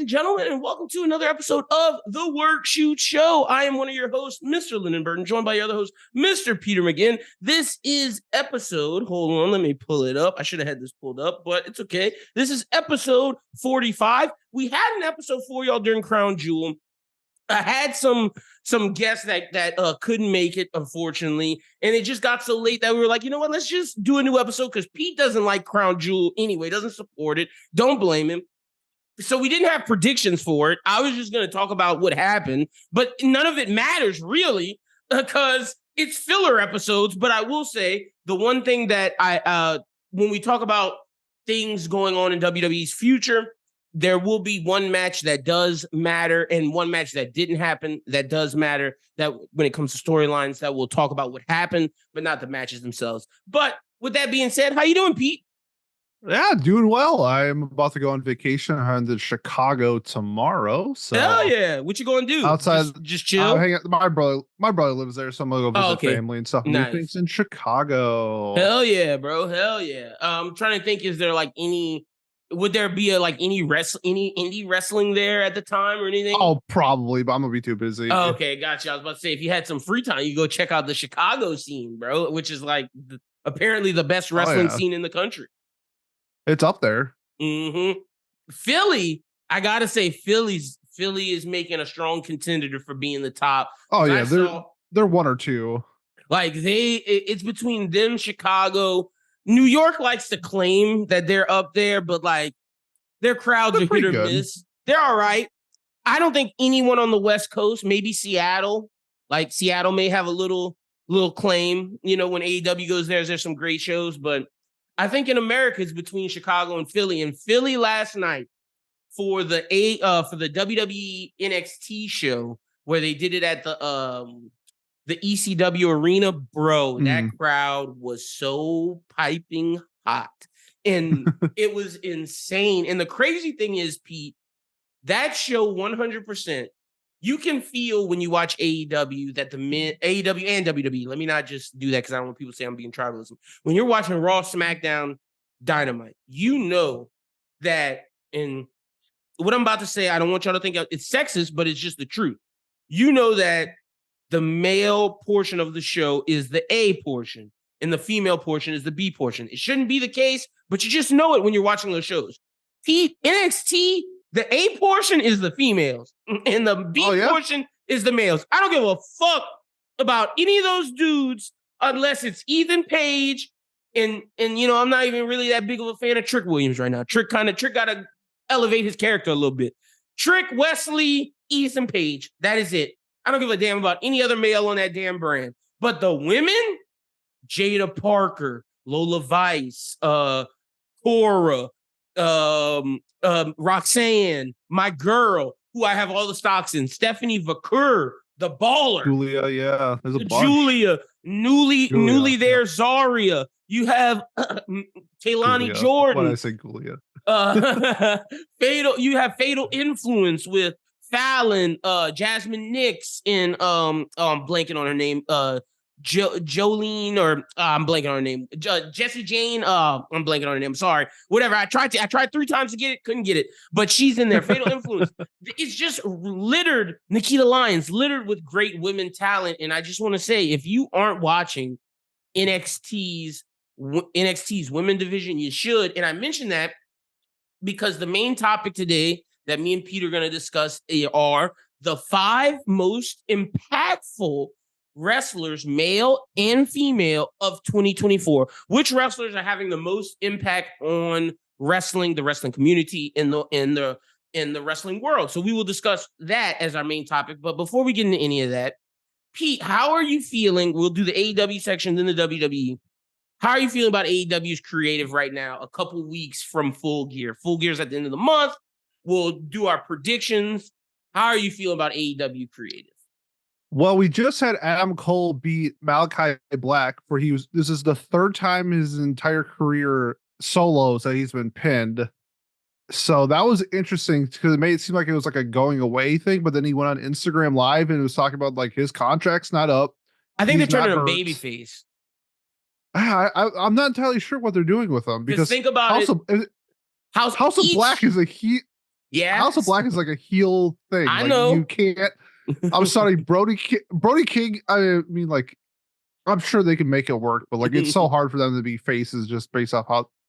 and gentlemen, and welcome to another episode of The Work Shoot Show. I am one of your hosts, Mr. Lyn and Pete, joined by your other host, Mr. Peter McGinn. This is episode, hold on, let me pull it up. I should have had this pulled up, but it's okay. This is episode 45. We had an episode for y'all during Crown Jewel. I had some guests that couldn't make it, unfortunately, and it just got so late that we were like, you know what, let's just do a new episode because Pete doesn't like Crown Jewel anyway, doesn't support it. Don't blame him. So we didn't have predictions for it. I was just going to talk about what happened, but none of it matters really because it's filler episodes. But I will say the one thing that when we talk about things going on in WWE's future, there will be one match that does matter and one match that didn't happen that does matter. That when it comes to storylines, that we'll talk about what happened, but not the matches themselves. But with that being said, how you doing, Pete? Yeah, doing well. I'm about to go on vacation. I'm heading to Chicago tomorrow. So hell yeah! What you going to do? Outside, just chill. Hang out. My brother lives there, so I'm gonna go visit family and stuff. Nice. New things in Chicago. Hell yeah, bro! Hell yeah. I'm trying to think. Is there like any? Would there be any indie wrestling there at the time or anything? Oh, probably, but I'm gonna be too busy. Oh, okay, gotcha. I was about to say if you had some free time, you go check out the Chicago scene, bro, which is like apparently the best wrestling scene in the country. It's up there. Mm-hmm. Philly, I gotta say, Philly is making a strong contender for being the top. Oh yeah, they're one or two. Like it's between them, Chicago. New York likes to claim that they're up there, but like their crowds are hit or miss. They're all right. I don't think anyone on the West Coast, maybe Seattle, like Seattle may have a little claim. You know, when AEW goes there's some great shows, but I think in America it's between Chicago and Philly. And Philly last night for the WWE NXT show where they did it at the ECW arena, bro, that crowd was so piping hot. And it was insane. And the crazy thing is, Pete, that show 100%, you can feel when you watch AEW that the men, AEW and WWE, let me not just do that because I don't want people to say I'm being tribalism. When you're watching Raw, SmackDown, Dynamite, you know that, and what I'm about to say, I don't want y'all to think it's sexist, but it's just the truth. You know that the male portion of the show is the A portion and the female portion is the B portion. It shouldn't be the case, but you just know it when you're watching those shows. NXT, the A portion is the females and the B portion is the males. I don't give a fuck about any of those dudes unless it's Ethan Page and you know, I'm not even really that big of a fan of Trick Williams right now. Trick got to elevate his character a little bit. Trick, Wesley, Ethan Page. That is it. I don't give a damn about any other male on that damn brand. But the women, Jada Parker, Lola Vice, Cora, Roxanne, my girl, who I have all the stocks in, Stephanie Vaquer, the baller. Julia, yeah. There's a bunch. Julia, newly there, Zaria. You have Kaylani Jordan. When I say Julia. You have Fatal Influence with Fallon, Jasmine Nix, and I'm blanking on her name. Jolene, or I'm blanking on her name. Jessie Jane. I'm blanking on her name. Sorry. Whatever. I tried 3 times to get it, couldn't get it. But she's in there. Fatal Influence. It's just littered. Nikita Lyons littered with great women talent. And I just want to say, if you aren't watching NXT's women division, you should. And I mention that because the main topic today that me and Pete are going to discuss are the 5 most impactful wrestlers, male and female, of 2024. Which wrestlers are having the most impact on wrestling, the wrestling community, in the wrestling world? So we will discuss that as our main topic. But before we get into any of that, Pete, how are you feeling? We'll do the AEW section, then the WWE. How are you feeling about AEW's creative right now, a couple weeks from Full Gear? Full Gear's at the end of the month. We'll do our predictions. How are you feeling about AEW creative? Well, we just had Adam Cole beat Malachi Black, where this is the 3rd time in his entire career solos that he's been pinned. So that was interesting because it made it seem like it was like a going away thing, but then he went on Instagram Live and was talking about like his contract's not up. I think they're turning a babyface. I'm not entirely sure what they're doing with him because think about House of Black is a Yeah, House of Black is like a heel thing. I Like you know. can't. I'm sorry, Brody King. I mean, like I'm sure they can make it work, but like it's so hard for them to be faces just based off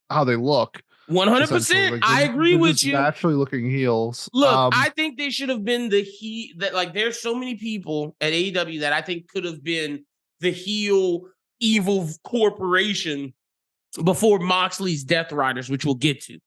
how they look. Essentially, 100%. like I agree they're with just you. naturally looking heels. Look, I think they should have been the heel. That like, there's so many people at AEW that I think could have been the heel evil corporation before Moxley's Death Riders, which we'll get to.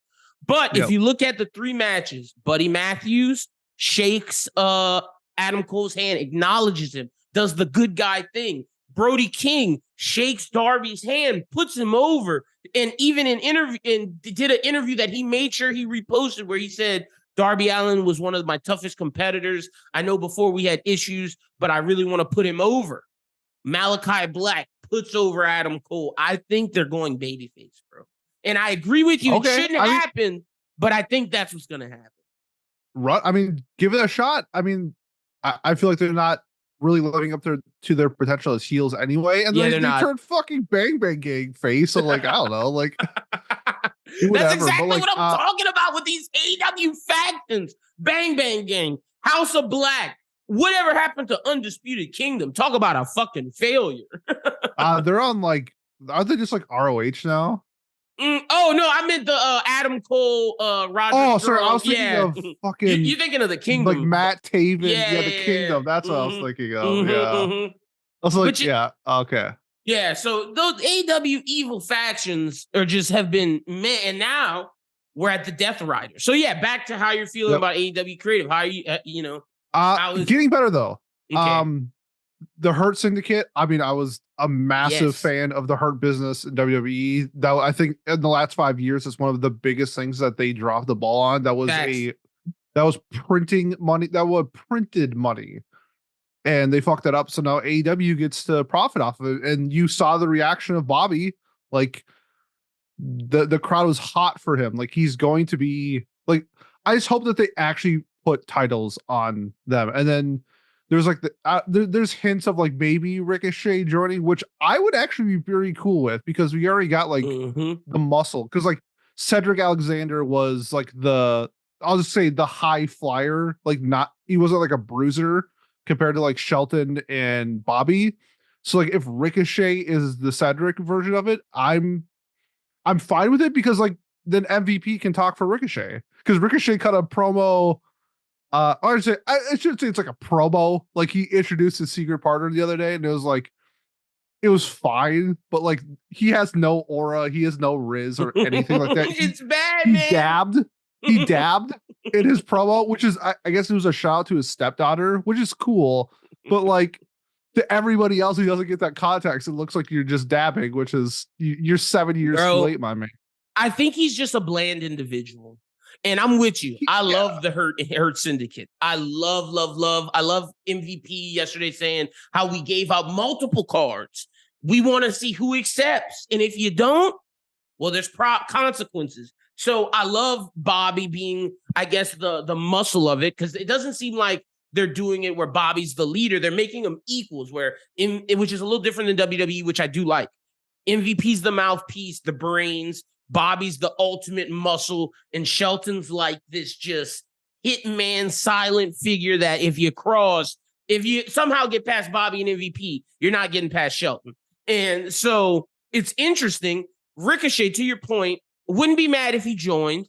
But if you look at the 3 matches, Buddy Matthews shakes Adam Cole's hand, acknowledges him, does the good guy thing. Brody King shakes Darby's hand, puts him over, and even did an interview that he made sure he reposted where he said, Darby Allin was one of my toughest competitors. I know before we had issues, but I really want to put him over. Malachi Black puts over Adam Cole. I think they're going babyface, bro. And I agree with you. Okay, it shouldn't happen, but I think that's what's going to happen. Right. I mean, give it a shot. I mean, I feel like they're not really living up to their potential as heels anyway. And Yeah, they not. turned fucking Bang Bang Gang face. So like, I don't know, like That's exactly like, what I'm talking about with these AEW factions. Bang Bang Gang, House of Black. Whatever happened to Undisputed Kingdom? Talk about a fucking failure. They're on like, aren't they just like ROH now? Oh no, I meant the Adam Cole, Roger. Oh, sorry, I was thinking of fucking. You're thinking of the Kingdom, like Matt Taven. Yeah, the Kingdom. That's what I was thinking of. I was like, okay. Yeah, so those AEW evil factions are just have been and now we're at the Death Rider. So yeah, back to how you're feeling about AEW creative. How are you, getting better though. Okay. The Hurt Syndicate. I mean, I was a massive fan of the Hurt Business in WWE. That I think in the last 5 years is one of the biggest things that they dropped the ball on. That was printing money. That was printed money. And they fucked it up. So now AEW gets to profit off of it. And you saw the reaction of Bobby. Like the crowd was hot for him. Like he's going to be like, I just hope that they actually put titles on them. And then there's like there's hints of like maybe Ricochet joining, which I would actually be very cool with because we already got like the muscle. Cause like Cedric Alexander was like I'll just say the high flyer, like he wasn't like a bruiser compared to like Shelton and Bobby. So like if Ricochet is the Cedric version of it, I'm fine with it because like then MVP can talk for Ricochet because Ricochet cut a promo. I should say it's like a promo. Like he introduced his secret partner the other day, and it was fine, but like he has no aura, he has no riz or anything like that. It's bad, man. He dabbed in his promo, which is I guess it was a shout out to his stepdaughter, which is cool. But like to everybody else who doesn't get that context, it looks like you're just dabbing, which is you're 7 years too late, my man. I think he's just a bland individual. And I'm with you. I love the Hurt Syndicate. I love. I love MVP yesterday saying how we gave out multiple cards. We want to see who accepts. And if you don't, well, there's consequences. So I love Bobby being, I guess, the muscle of it, because it doesn't seem like they're doing it where Bobby's the leader. They're making them equals, which is a little different than WWE, which I do like. MVP's the mouthpiece, the brains. Bobby's the ultimate muscle, and Shelton's like this just hitman silent figure that if you somehow get past Bobby and MVP, you're not getting past Shelton. And so it's interesting. Ricochet, to your point, wouldn't be mad if he joined.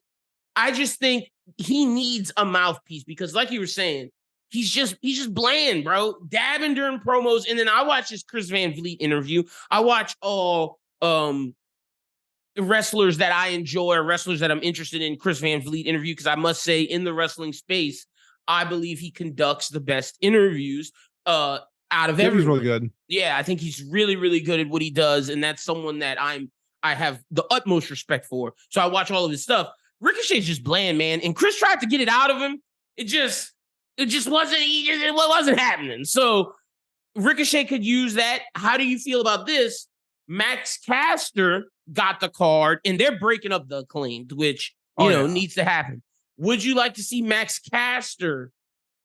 I just think he needs a mouthpiece because, like you were saying, he's just bland, bro. Dabbing during promos, and then I watch this Chris Van Vliet interview. I watch all wrestlers that I enjoy, or wrestlers that I'm interested in. Chris Van Vliet interview, because I must say, in the wrestling space, I believe he conducts the best interviews out of everyone. He's really good. Yeah, I think he's really, really good at what he does, and that's someone that I have the utmost respect for. So I watch all of his stuff. Ricochet's just bland, man. And Chris tried to get it out of him. It just wasn't. It wasn't happening. So Ricochet could use that. How do you feel about this? Max Caster got the card, and they're breaking up the Acclaimed, which needs to happen. Would you like to see Max Caster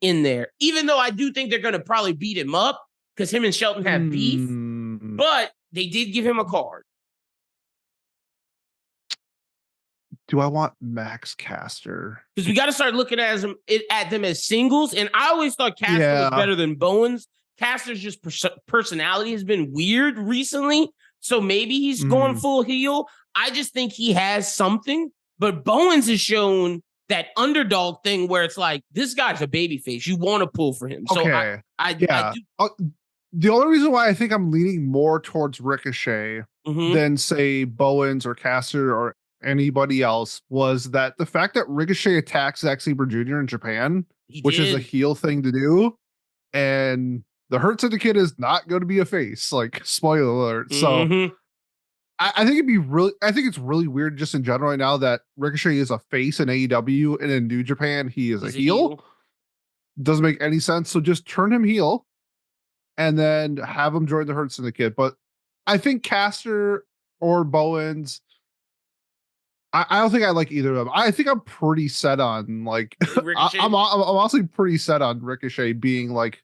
in there? Even though I do think they're going to probably beat him up because him and Shelton have beef, but they did give him a card. Do I want Max Caster? Because we got to start looking at them as singles. And I always thought Caster was better than Bowens. Caster's just personality has been weird recently. So maybe he's going full heel. I just think he has something. But Bowens has shown that underdog thing where it's like, this guy's a babyface. You want to pull for him. So I do. The only reason why I think I'm leaning more towards Ricochet than, say, Bowens or Caster or anybody else was that the fact that Ricochet attacked Zack Sabre Jr. in Japan, which is a heel thing to do, and the Hurt Syndicate is not going to be a face, like, spoiler alert. So I think it's really weird just in general right now that Ricochet is a face in AEW and in New Japan he's a heel. Doesn't make any sense. So just turn him heel and then have him join the Hurt Syndicate. But I think Caster or Bowens, I don't think I like either of them. I think I'm pretty set on like I'm honestly pretty set on Ricochet being like,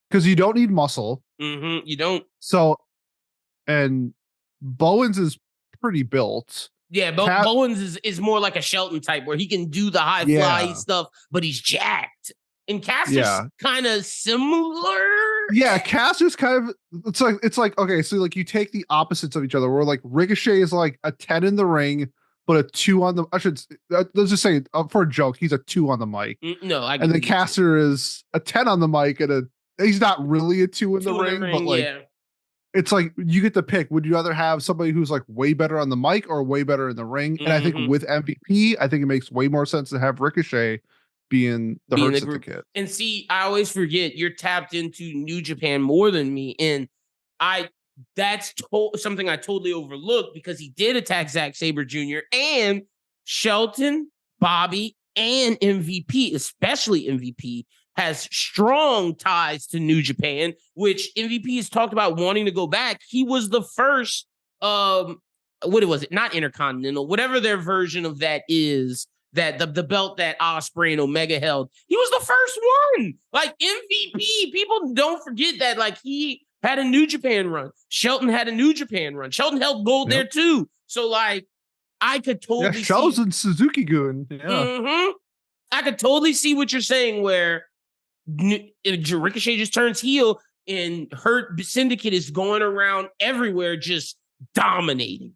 because you don't need muscle. You don't. So, and Bowens is pretty built. Yeah, Bowens is more like a Shelton type where he can do the high fly stuff, but he's jacked. And Caster's kind of similar. Yeah, Caster's kind of it's like okay, so like you take the opposites of each other. Where like Ricochet is like a 10 in the ring, but a 2 on the. Let's just say for a joke, he's a 2 on the mic. And then Caster is a 10 on the mic and he's not really a 2 in the ring, but like it's like you get to pick. Would you rather have somebody who's like way better on the mic or way better in the ring? And I think with MVP, I think it makes way more sense to have Ricochet being the Hurt Syndicate. And see, I always forget you're tapped into New Japan more than me, and that's something I totally overlooked because he did attack Zack Sabre Jr. and Shelton, Bobby, and MVP, especially MVP, has strong ties to New Japan, which MVP has talked about wanting to go back. He was the first, what was it? Not Intercontinental, whatever their version of that is. That the belt that Ospreay and Omega held, he was the first one. Like MVP, people don't forget that. Like he had a New Japan run. Shelton had a New Japan run. Shelton held gold there too. So like, I could totally see and Suzuki-gun. Yeah. I could totally see what you're saying. Where Ricochet just turns heel and Hurt Syndicate is going around everywhere, just dominating.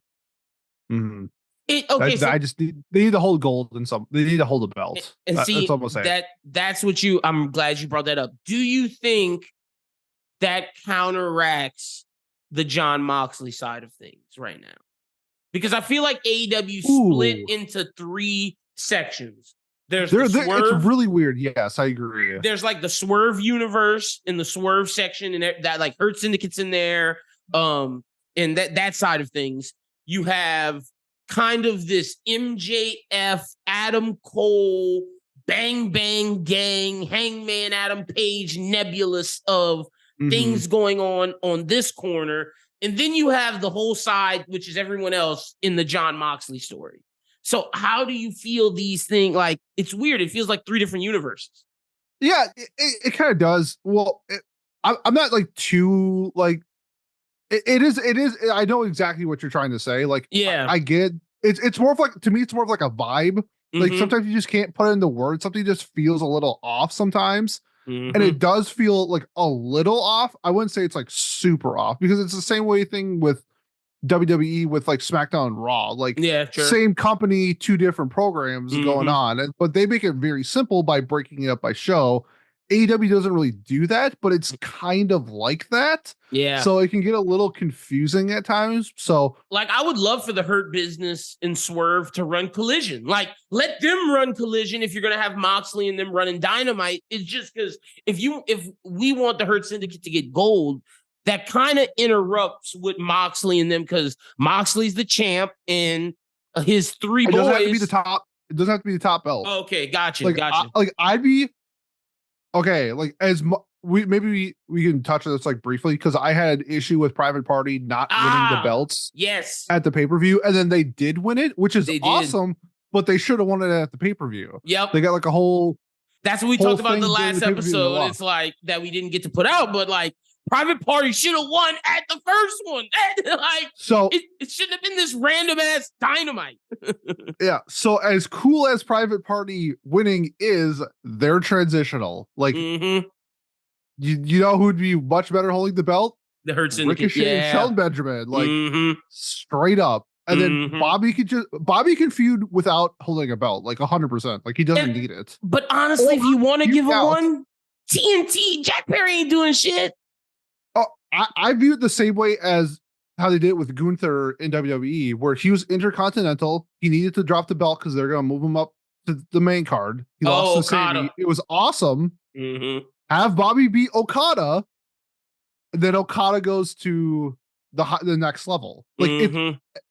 I just they need to hold gold and they need to hold a belt. And see, that's what I'm glad you brought that up. Do you think that counteracts the Jon Moxley side of things right now? Because I feel like AEW split into 3 sections. There's the Swerve. It's really weird. Yes, I agree. There's like the Swerve universe in the Swerve section, and that like Hurt Syndicate's in there. And that side of things, you have kind of this MJF, Adam Cole, Bang Bang Gang, Hangman Adam Page nebulous of things going on this corner. And then you have the whole side, which is everyone else in the Jon Moxley story. So how do you feel these things? Like, it's weird. It feels like 3 different universes. Yeah, it kind of does. Well, I'm not like too like, It is. I know exactly what you're trying to say. Like, I get it's more of like, to me, it's more of like a vibe. Like sometimes you just can't put it into words. Something just feels a little off sometimes. And it does feel like a little off. I wouldn't say it's like super off because it's the same way thing with WWE with like SmackDown and Raw. Like, same company, 2 different programs going on. But they make it very simple by breaking it up by show. AEW doesn't really do that, but it's kind of like that. Yeah. So it can get a little confusing at times. So like, I would love for the Hurt Business and Swerve to run Collision. Like, let them run Collision if you're going to have Moxley and them running Dynamite. It's just because if we want the Hurt Syndicate to get gold, that kind of interrupts with Moxley and them because Moxley's the champ and his 3 boys. It doesn't have to be the top. It doesn't have to be the top belt. Okay, gotcha. Like, gotcha. I'd be okay. Like, as we can touch on this like briefly because I had an issue with Private Party not winning the belts. Yes. At the pay-per-view, and then they did win it, which is awesome. But they should have won it at the pay-per-view. Yep. They got like a whole. That's what we talked about in the last episode. It's like that we didn't get to put out, but like Private Party should have won at the first one. Like, so it shouldn't have been this random ass Dynamite. Yeah. So as cool as Private Party winning is, they're transitional. Like, you know who'd be much better holding the belt? The Hurt Syndicate. Ricochet and Shelton Benjamin. Like, straight up. And then Bobby can feud without holding a belt, like 100%. Like, he doesn't need it. But honestly, if you want to give him one, TNT, Jack Perry ain't doing shit. Oh, I view it the same way as how they did it with Gunther in WWE, where he was Intercontinental. He needed to drop the belt because they're going to move him up to the main card. He lost to Sammy. It was awesome. Have Bobby beat Okada. Then Okada goes to the next level. Like,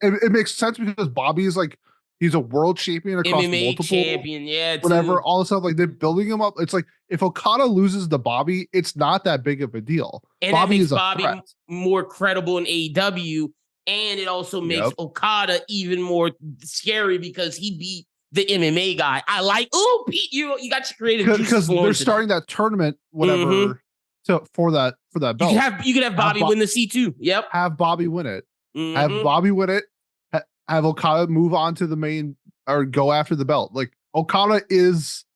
it makes sense because Bobby is like, he's a world champion across MMA multiple champion, whatever, all the stuff. Like, they're building him up. It's like, if Okada loses to Bobby, it's not that big of a deal. And Bobby that makes is Bobby more credible in AEW, and it also makes Okada even more scary because he beat the MMA guy. I like, Pete, you got your creative because they're starting that tournament, whatever. For that belt, you could have Bobby win the C2. Yep, have Bobby win it. Have Bobby win it. Have Okada move on to the main or go after the belt. Like, Okada is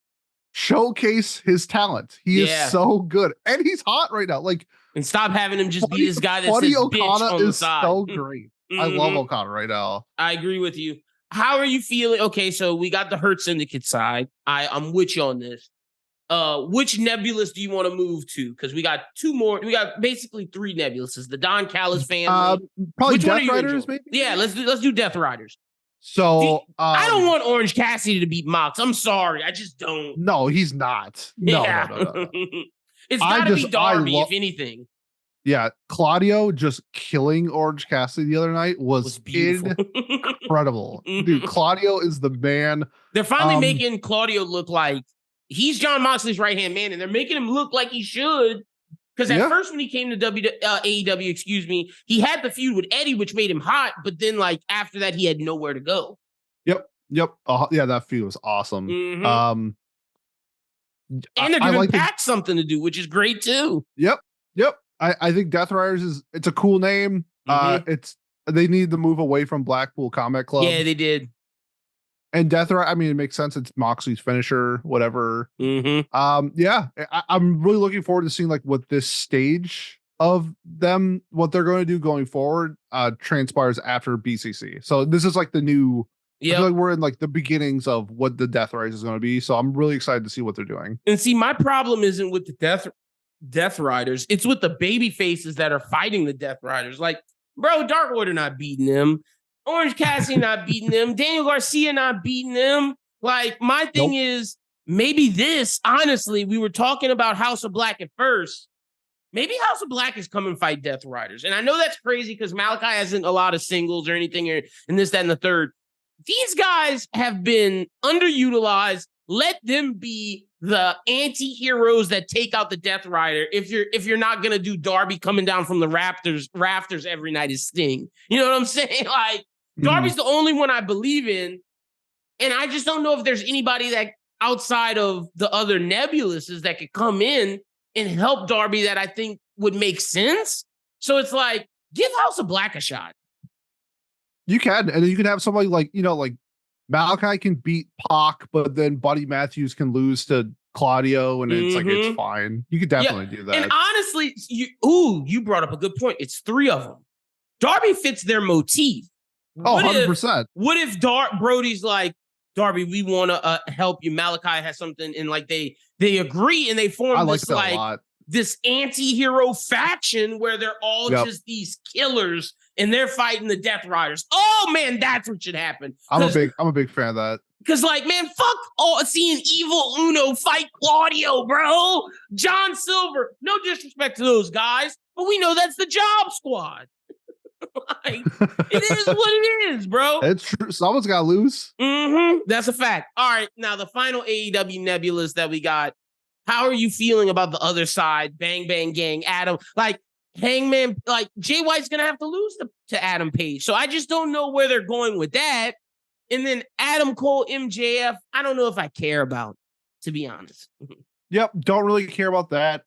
showcase his talent. He is so good, and he's hot right now. Like, and stop having him just be this guy that says Okada bitch on the side. So great. I love Okada right now. I agree with you. How are you feeling? Okay, so we got the Hurt Syndicate side. I'm with you on this. Which Nebulous do you want to move to? Because we got two more. We got basically three Nebuluses. The Don Callis family. Probably Death Riders, maybe? Yeah, let's do Death Riders. So I don't want Orange Cassidy to beat Mox. I'm sorry. I just don't. No, he's not. No. It's gotta be Darby, if anything. Yeah, Claudio just killing Orange Cassidy the other night was incredible. Dude, Claudio is the man. They're finally making Claudio look like he's Jon Moxley's right-hand man, and they're making him look like he should. Because at first when he came to AEW, he had the feud with Eddie, which made him hot, but then like after that, he had nowhere to go. Yep. Yeah, that feud was awesome. And they're giving Pac something to do, which is great too. Yep. I think Death Riders it's a cool name. They need to move away from Blackpool Combat Club. Yeah, they did. And Death Rider, I mean, it makes sense. It's Moxley's finisher, whatever. I'm really looking forward to seeing like what this stage of them, what they're going to do going forward, transpires after BCC. So this is like the new. I feel like we're in like the beginnings of what the Death Rise is going to be. So I'm really excited to see what they're doing. And see, my problem isn't with the Death Riders. It's with the baby faces that are fighting the Death Riders. Like, bro, Dark Order not beating them. Orange Cassidy not beating them. Daniel Garcia not beating them. Like, my thing is, maybe this, honestly, we were talking about House of Black at first. Maybe House of Black is come and fight Death Riders. And I know that's crazy because Malachi hasn't a lot of singles or anything and this, that, and the third. These guys have been underutilized. Let them be the anti-heroes that take out the Death Rider. If you're not gonna do Darby coming down from the rafters every night as Sting. You know what I'm saying? Like, Darby's the only one I believe in. And I just don't know if there's anybody that outside of the other Nebuluses that could come in and help Darby that I think would make sense. So it's like, give House of Black a shot. You can, and then you can have somebody like, like Malachi can beat Pac, but then Buddy Matthews can lose to Claudio, and it's like, it's fine. You could definitely do that. And honestly, you brought up a good point. It's three of them. Darby fits their motif. 100%. What if Brody's like, Darby, we want to help you. Malachi has something, and like they agree and they form this anti-hero faction where they're all just these killers and they're fighting the Death Riders. Oh man, that's what should happen. I'm a big fan of that. Because like, man, fuck seeing Evil Uno fight Claudio, bro. John Silver. No disrespect to those guys, but we know that's the Job Squad. Like, it is what it is, bro. It's true. Someone's got to lose. That's a fact. All right, now the final AEW Nebulous that we got. How are you feeling about the other side? Bang Bang Gang, Adam, like Hangman, like Jay White's gonna have to lose to Adam Page. So I just don't know where they're going with that. And then Adam Cole, MJF, I don't know if I care about, to be honest. Yep, don't really care about that.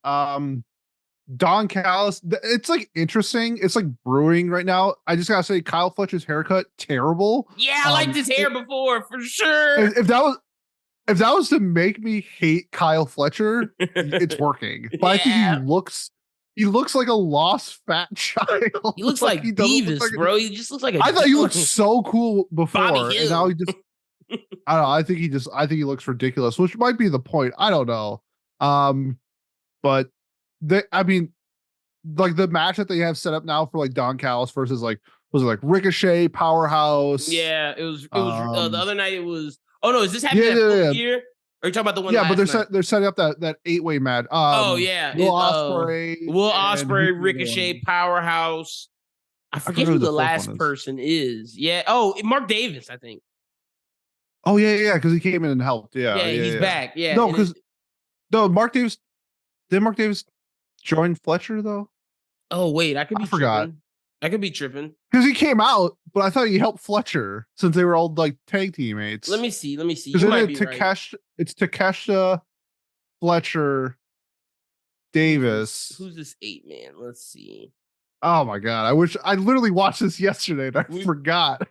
Don Callis, it's like interesting. It's like brewing right now. I just gotta say, Kyle Fletcher's haircut terrible. Yeah, I liked his hair before for sure. If that was to make me hate Kyle Fletcher, it's working. But I think he looks like a lost fat child. He looks like Beavis, bro. He just looks like I thought he looked so cool before, and now he just I don't know. I think he looks ridiculous, which might be the point. I don't know. But I mean, like the match that they have set up now for like Don Callis versus like was it like Ricochet, Powerhouse? Yeah, it was the other night. It was. Oh no, is this happening year? Or are you talking about the one? Yeah, but they're setting up that 8-way match. Oh yeah, Will Ospreay, Ricochet, Powerhouse. I forget who the last person is. Yeah. Oh, Mark Davis, I think. Oh yeah, because he came in and helped. Yeah, he's back. Yeah. No, because Mark Davis. Did Mark Davis join Fletcher though? Oh wait, I forgot. I could be tripping because he came out, but I thought he helped Fletcher since they were all like tag teammates. Let me see. Because it's Takeshita, Fletcher, Davis. Who's this 8-man? Let's see. Oh my god! I literally watched this yesterday and I forgot.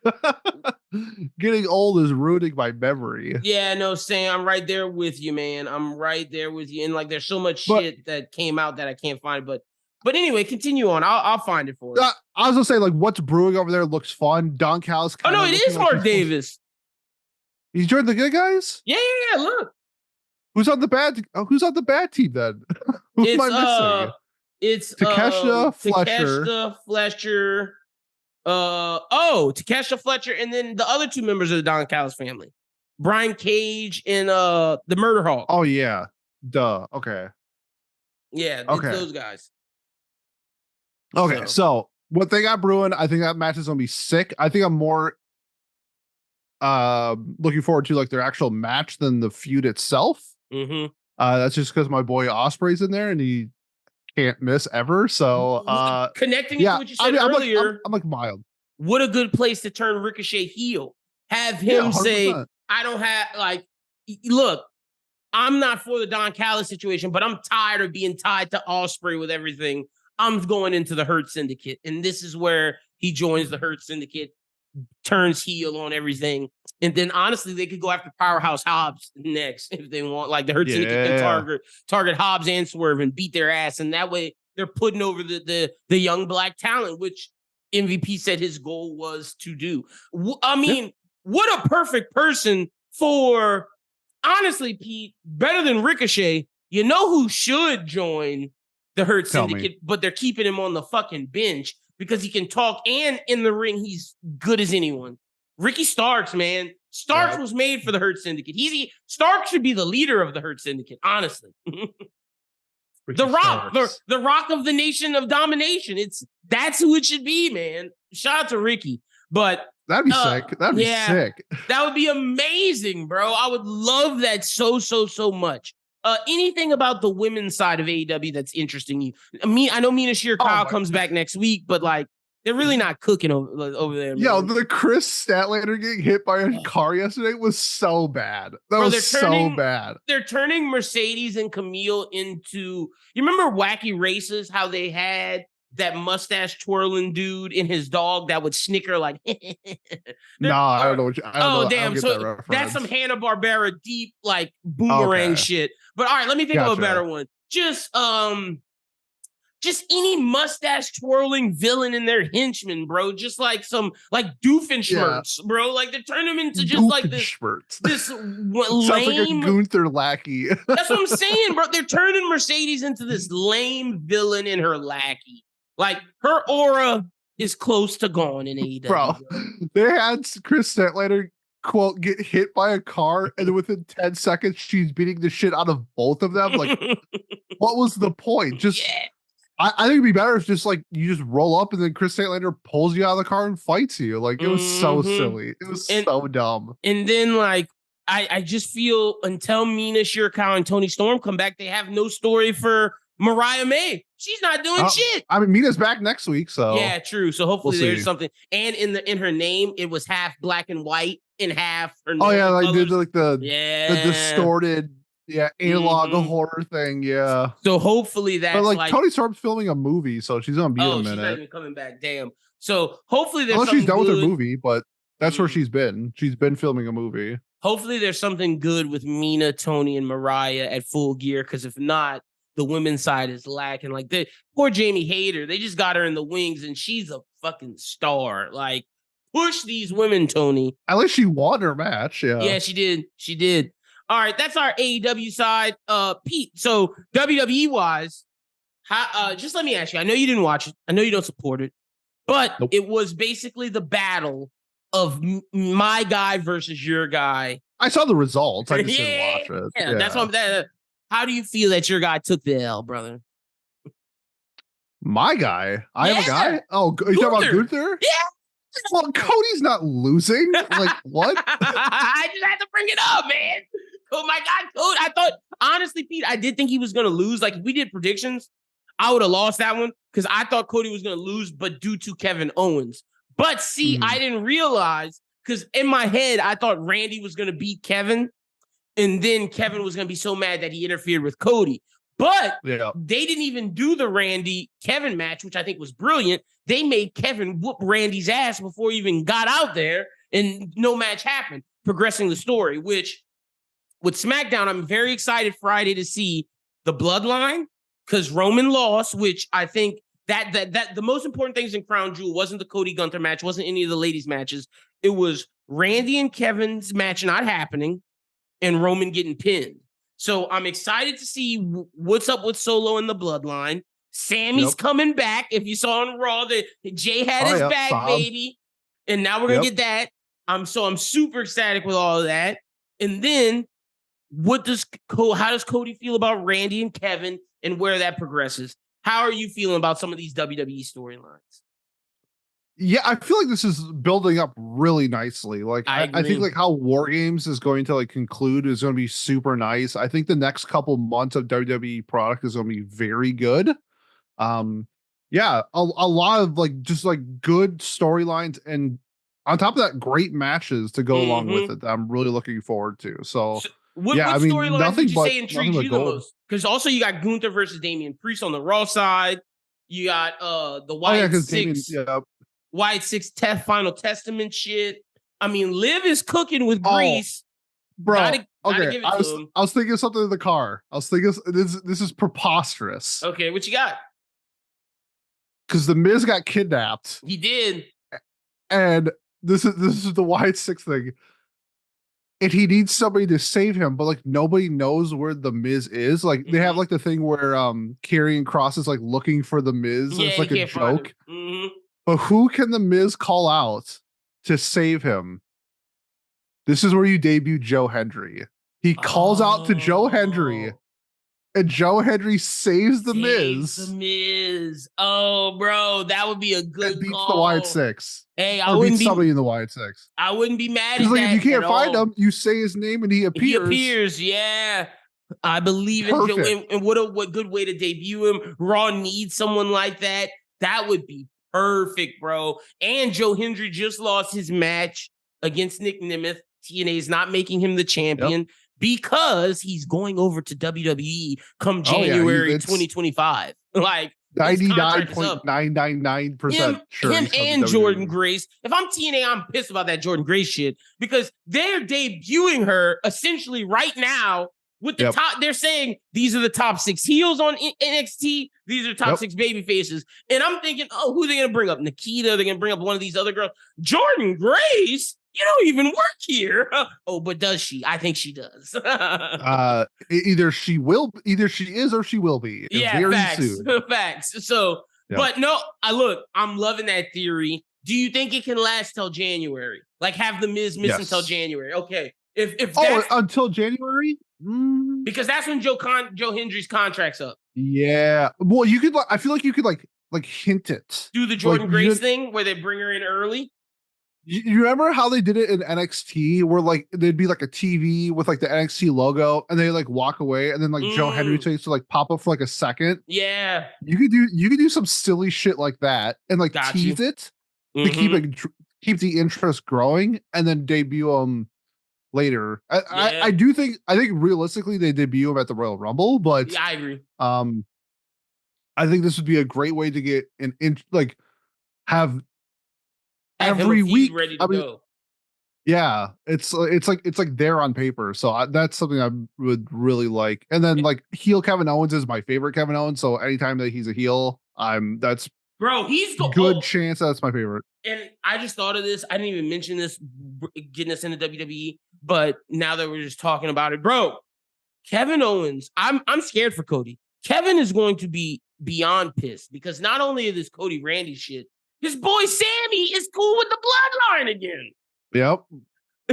Getting old is ruining my memory. Yeah, no, Sam, I'm right there with you, man. I'm right there with you. And like, there's so much shit that came out that I can't find. But anyway, continue on. I'll find it for you. I was gonna say like what's brewing over there looks fun. Don Callis. Oh no, it is Mark Davis. He's joined the good guys. Yeah. Look, who's on the bad team then? Who am I missing? It's Takeshita Fletcher. Takeshita Fletcher, and then the other two members of the Don Callis family, Brian Cage and the Murder Hawk. Oh yeah, duh. Okay. Yeah, it's those guys. Okay, so what they got brewing, I think that match is gonna be sick. I think I'm more looking forward to like their actual match than the feud itself. Mm-hmm. That's just because my boy Ospreay's in there and he can't miss ever. So connecting to what you said earlier, I'm like mild. What a good place to turn Ricochet heel. Have him say, I don't have like, look, I'm not for the Don Callis situation, but I'm tired of being tied to Ospreay with everything. I'm going into the Hurt Syndicate. And this is where he joins the Hurt Syndicate, turns heel on everything. And then honestly, they could go after Powerhouse Hobbs next if they want. Like the Hurt Syndicate can target Hobbs and Swerve and beat their ass. And that way they're putting over the young black talent, which MVP said his goal was to do. I mean, what a perfect person for, honestly, Pete, better than Ricochet. You know who should join the Hurt Syndicate, but they're keeping him on the fucking bench because he can talk and in the ring, he's good as anyone. Ricky Starks, man. Starks was made for the Hurt Syndicate. Starks should be the leader of the Hurt Syndicate, honestly. The Rock, the Rock of the Nation of Domination. That's who it should be, man. Shout out to Ricky. But that'd be sick. That'd be sick. That would be amazing, bro. I would love that so much. Anything about the women's side of AEW that's interesting you? I know Mina Kyle comes back next week, but like they're really not cooking over there. Yo, the Chris Statlander getting hit by a car yesterday was so bad. Was so bad. They're turning Mercedes and Camille into. You remember Wacky Races? How they had that mustache twirling dude and his dog that would snicker like. No, I don't know. Damn! So that's some Hanna-Barbera deep like boomerang shit. But all right, let me think of a better one. Just any mustache twirling villain in their henchmen, bro. Just like some like Doofenshmirtz, bro. Like they turn them into just like this lame. Sounds like a Gunther lackey. That's what I'm saying, bro. They're turning Mercedes into this lame villain and her lackey. Like her aura is close to gone in AEW. Bro, they had Chris Statlander quote get hit by a car, and then within 10 seconds she's beating the shit out of both of them. Like, what was the point? Just I think it'd be better if just like you just roll up and then Chris Statlander pulls you out of the car and fights you. Like it was so silly. It was so dumb. And then like I just feel until Mina Kyle and Tony Storm come back, they have no story for Mariah May. She's not doing shit. I mean, Mina's back next week, so yeah, true. So hopefully there's something. And in her name, it was half black and white and half her. Oh yeah, like the distorted. analog horror thing. Yeah. So hopefully But that's like like, Tony Storm's filming a movie, so she's gonna be in a oh, she's not minute. even coming back. Damn. So hopefully there's Unless she's something done with her good. movie, but that's where she's been. She's been filming a movie. Hopefully there's something good with Mina, Tony, and Mariah at Full Gear, because if not, the women's side is lacking. Like, poor Jamie Hayter, they just got her in the wings, and she's a fucking star. Like, push these women, Tony. At least she won her match. Yeah, she did. She did. All right, that's our AEW side. Pete, so WWE wise, just let me ask you. I know you didn't watch it. I know you don't support it, but it was basically the battle of my guy versus your guy. I saw the results. I just didn't watch it. Yeah, that's what I'm. How do you feel that your guy took the L, brother? My guy? I have a guy? Oh, you talking about Gunther? Yeah. Well, Cody's not losing. Like, what? I just had to bring it up, man. Oh my God, Cody. I thought, honestly, Pete, I did think he was going to lose. Like, if we did predictions, I would have lost that one because I thought Cody was going to lose, but due to Kevin Owens. But see, I didn't realize, because in my head, I thought Randy was going to beat Kevin, and then Kevin was going to be so mad that he interfered with Cody. But they didn't even do the Randy-Kevin match, which I think was brilliant. They made Kevin whoop Randy's ass before he even got out there, and no match happened, progressing the story, which with SmackDown, I'm very excited Friday to see the Bloodline, because Roman lost, which I think that the most important things in Crown Jewel wasn't the Cody Gunther match, wasn't any of the ladies' matches. It was Randy and Kevin's match not happening and Roman getting pinned. So I'm excited to see what's up with Solo and the Bloodline. Sammy's coming back. If you saw on Raw, that Jay had his back, baby. And now we're going to get that. I'm super ecstatic with all of that. And then how does Cody feel about Randy and Kevin and where that progresses? How are you feeling about some of these WWE storylines? Yeah, I feel like this is building up really nicely. Like, I think like how War Games is going to like conclude is going to be super nice. I think the next couple months of WWE product is going to be very good. Yeah, a lot of like just like good storylines, and on top of that, great matches to go along with it that I'm really looking forward to. So what storyline would you say intrigues you the most? Because also you got Gunther versus Damian Priest on the Raw side. You got the Wyatt Six Final Testament shit. I mean, Liv is cooking with grease. Bro, I was thinking of something in the car. I was thinking this is preposterous. Okay, what you got? Because the Miz got kidnapped. He did. And this is the Wyatt Six thing. And he needs somebody to save him, but like nobody knows where the Miz is. Like they have like the thing where Karrion Kross is like looking for the Miz. Yeah, it's like a joke. But who can the Miz call out to save him? This is where you debut Joe Hendry. He calls out to Joe Hendry, and Joe Hendry saves the Miz. The Miz. Oh, bro, that would be a good and beats the Wyatt Six. Hey, I wouldn't be somebody in the Wyatt Six. I wouldn't be mad at like, that. If you can't find him, you say his name and he appears. He appears, yeah. I believe in Joe. And what good way to debut him. Raw needs someone like that. That would be perfect, bro. And Joe Hendry just lost his match against Nick Nemeth. TNA is not making him the champion because he's going over to WWE come January 2025. Like 99.999% sure. Him and Jordan Grace. If I'm TNA, I'm pissed about that Jordan Grace shit because they're debuting her essentially right now with the top. They're saying these are the top 6 heels on NXT. These are the top 6 baby faces. And I'm thinking, oh, who are they going to bring up? Nikita? They're going to bring up one of these other girls. Jordan Grace? You don't even work here. Oh, but does she? I think she does. Either she is or she will be. Very facts. Soon. Facts. So, but no, I'm loving that theory. Do you think it can last till January? Like have the Miz miss until January? Okay. If until January? Because that's when Joe Hendry's contract's up. Yeah. Well, you could. I feel like you could like hint it. Do the Jordan Grace thing where they bring her in early. You remember how they did it in NXT where like there'd be like a TV with like the NXT logo and they like walk away and then like Joe Hendry takes to like pop up for like a second. Yeah. You could do some silly shit like that and like tease it to keep the interest growing and then debut later. I do think realistically they debut him at the Royal Rumble, but yeah, I agree. I think this would be a great way to get have every week ready to go. Yeah, it's like there on paper. So that's something I would really like. And then like heel Kevin Owens is my favorite Kevin Owens. So anytime that he's a heel, that's he's good chance that's my favorite. And I just thought of this. I didn't even mention this getting us into WWE, but now that we're just talking about it, bro, Kevin Owens, I'm scared for Cody. Kevin is going to be beyond pissed because not only is this Cody Randy shit, his boy Sammy is cool with the bloodline again. Yep.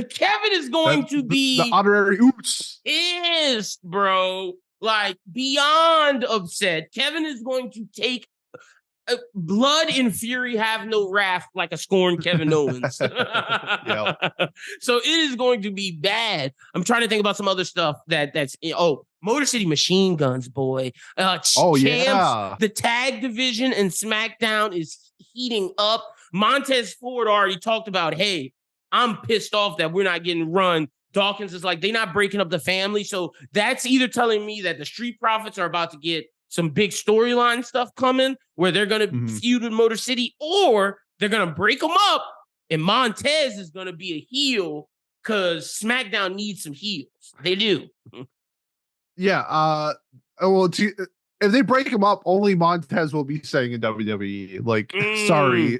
Kevin is going to be the honorary oops. Is, bro, like beyond upset. Kevin is going to take blood and fury have no wrath like a scorned Kevin Owens. Yep. So it is going to be bad. I'm trying to think about some other stuff that's Motor City Machine Guns, boy. Champs, yeah. The tag division and SmackDown is heating up. Montez Ford already talked about, hey, I'm pissed off that we're not getting run. Dawkins is like, they're not breaking up the family. So that's either telling me that the Street Profits are about to get some big storyline stuff coming where they're going to feud with Motor City, or they're going to break them up and Montez is going to be a heel because SmackDown needs some heels. They do. Yeah. Well, if they break him up, only Montez will be staying in WWE. Like, sorry.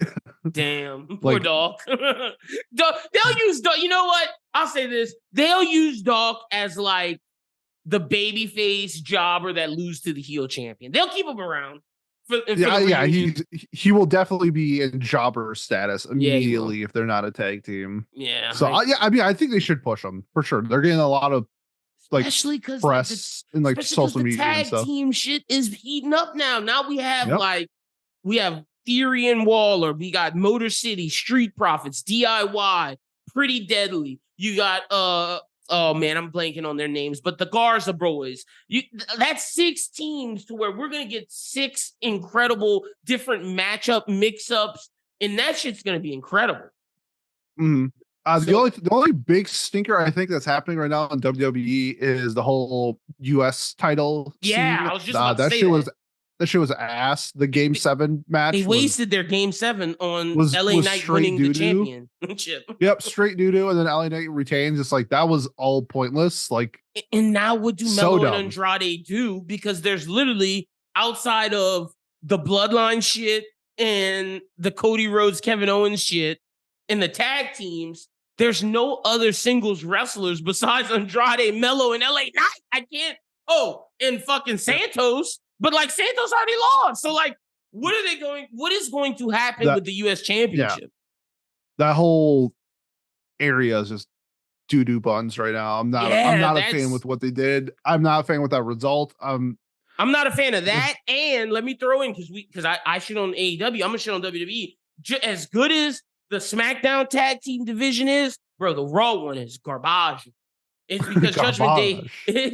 Damn. Poor Doc. They'll use Doc. You know what? I'll say this. They'll use Doc as like the babyface jobber that lose to the heel champion. They'll keep him around. He will definitely be in jobber status immediately if they're not a tag team. Yeah. So I think they should push them for sure. They're getting a lot of especially because press and like social media tag and stuff. Team shit is heating up now. Now we have we have Theory and Waller. We got Motor City, Street Profits, DIY, Pretty Deadly. You got oh man, I'm blanking on their names, but the Garza Boys. That's 6 teams to where we're gonna get 6 incredible different matchup mix-ups, and that shit's gonna be incredible. The only big stinker I think that's happening right now in WWE is the whole US title. Yeah, I was just about to say that. That shit was ass. The Game 7 match. They wasted their Game 7 on LA Knight winning the championship. Yep, straight doo-doo, and then LA Knight retains. It's like that was all pointless. Like, and now what do Melo and Andrade do? Because there's literally outside of the bloodline shit and the Cody Rhodes, Kevin Owens shit, and the tag teams, there's no other singles wrestlers besides Andrade, Melo, and LA Knight. I can't. Oh, and fucking Santos. But like Santos already lost. So like, what is going to happen with the US Championship? Yeah. That whole area is just doo-doo buns right now. I'm not a fan with what they did. I'm not a fan with that result. I'm not a fan of that. And let me throw in because I shit on AEW. I'm gonna shit on WWE. As good as the SmackDown tag team division is, bro, the Raw one is garbage. It's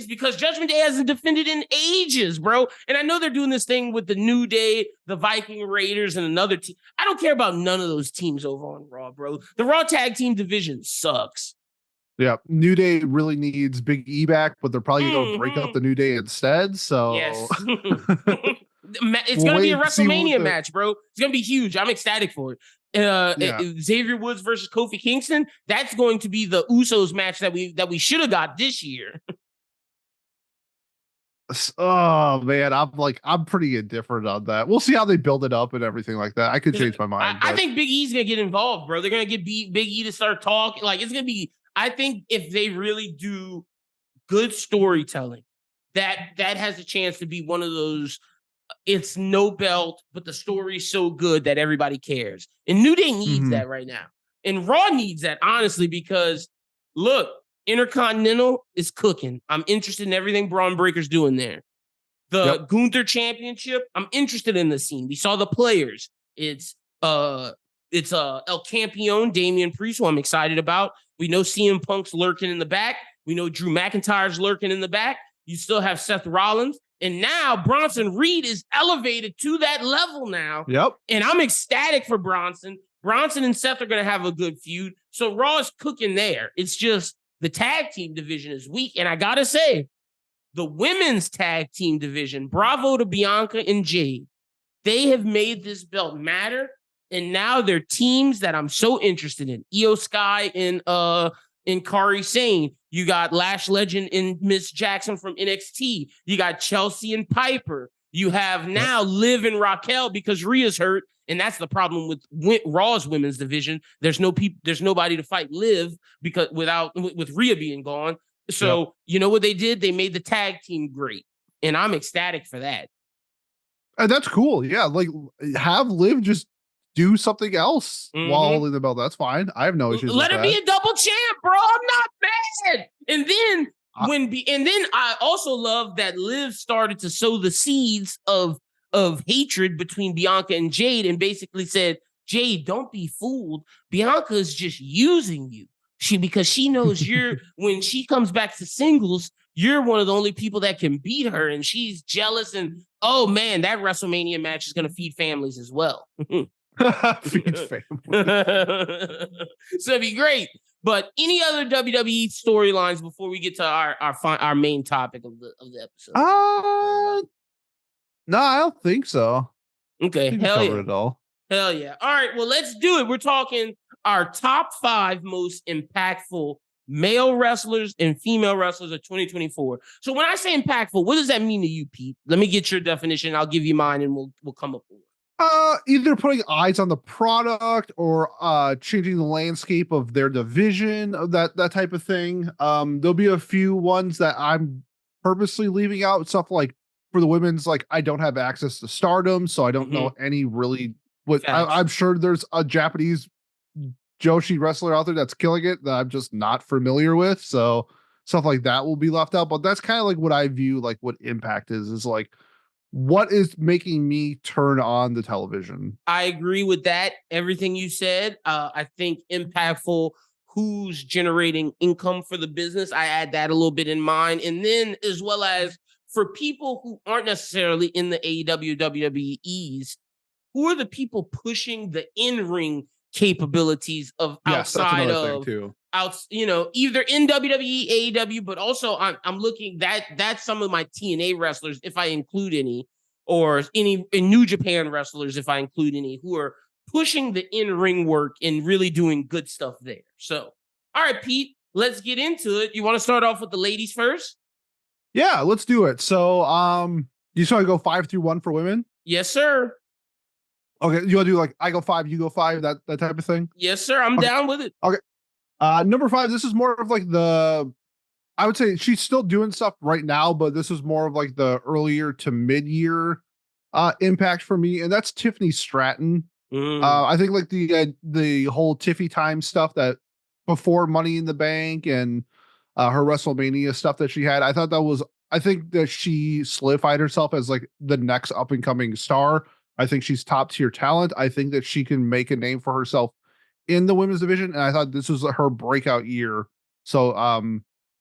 because Judgment Day hasn't defended in ages, bro. And I know they're doing this thing with the New Day, the Viking Raiders, and another team. I don't care about none of those teams over on Raw, bro. The Raw tag team division sucks. Yeah, New Day really needs Big E back, but they're probably going to break up the New Day instead. So yes. It's going to be a WrestleMania match, bro. It's going to be huge. I'm ecstatic for it. Xavier Woods versus Kofi Kingston. That's going to be the Usos match that we should have got this year. Oh man, I'm pretty indifferent on that. We'll see how they build it up and everything like that. I could change my mind. I think Big E's gonna get involved, bro. They're gonna get Big E to start talking. Like it's gonna be. I think if they really do good storytelling, that has a chance to be one of those. It's no belt, but the story's so good that everybody cares. And New Day needs that right now. And Raw needs that, honestly, because look, Intercontinental is cooking. I'm interested in everything Braun Breaker's doing there. The Gunther Championship, I'm interested in the scene. We saw the players. It's El Campeon, Damian Priest, who I'm excited about. We know CM Punk's lurking in the back. We know Drew McIntyre's lurking in the back. You still have Seth Rollins. And now Bronson Reed is elevated to that level now. Yep. And I'm ecstatic for Bronson. Bronson and Seth are going to have a good feud. So Raw is cooking there. It's just the tag team division is weak. And I got to say, the women's tag team division, bravo to Bianca and Jade. They have made this belt matter. And now they're teams that I'm so interested in. Io Sky and Kari Sane. You got Lash Legend and Miss Jackson from NXT. You got Chelsea and Piper. You have now Liv and Raquel because Rhea's hurt. And that's the problem with Raw's women's division. There's nobody to fight Liv because with Rhea being gone. So you know what they did? They made the tag team great. And I'm ecstatic for that. And that's cool. Yeah. Like have Liv just do something else while holding the belt. That's fine. I have no issues with that. Let her be a double champ, bro. I'm not mad. And then I also love that Liv started to sow the seeds of hatred between Bianca and Jade and basically said, Jade, don't be fooled. Bianca is just using you. Because she knows when she comes back to singles, you're one of the only people that can beat her, and she's jealous. And oh man, that WrestleMania match is going to feed families as well. Feed families. So it'd be great. But any other WWE storylines before we get to our main topic of the episode? No, I don't think so. Okay, hell yeah. It all. Hell yeah. All right, well, let's do it. We're talking our top 5 most impactful male wrestlers and female wrestlers of 2024. So when I say impactful, what does that mean to you, Pete? Let me get your definition. I'll give you mine and we'll come up with it. Either putting eyes on the product or changing the landscape of their division, that type of thing. There'll be a few ones that I'm purposely leaving out. Stuff like for the women's, like I don't have access to Stardom, so I don't know any really. I'm sure there's a Japanese Joshi wrestler out there that's killing it that I'm just not familiar with. So stuff like that will be left out. But that's kind of like what I view like what Impact is like what is making me turn on the television. I agree with that. Everything you said. I think impactful, who's generating income for the business. I add that a little bit in mind. And then as well as for people who aren't necessarily in the AEW, WWEs, who are the people pushing the in-ring capabilities of outside of either in WWE, AEW, but also I'm looking that's some of my TNA wrestlers, if I include any, or any in New Japan wrestlers, if I include any, who are pushing the in-ring work and really doing good stuff there. So, all right, Pete, let's get into it. You want to start off with the ladies first? Yeah, let's do it. So, you just want to go 5 through 1 for women? Yes, sir. Okay, you want to do like I go 5, you go 5, that type of thing? Yes, sir. I'm down with it. Okay. Number 5, this is more of like I would say she's still doing stuff right now, but this is more of like the earlier to mid-year impact for me, and that's Tiffany Stratton. I think like the whole Tiffy time stuff that before Money in the Bank and her WrestleMania stuff that she had, I think that she solidified herself as like the next up and coming star. I think she's top tier talent. I think that she can make a name for herself in the women's division. And I thought this was her breakout year. So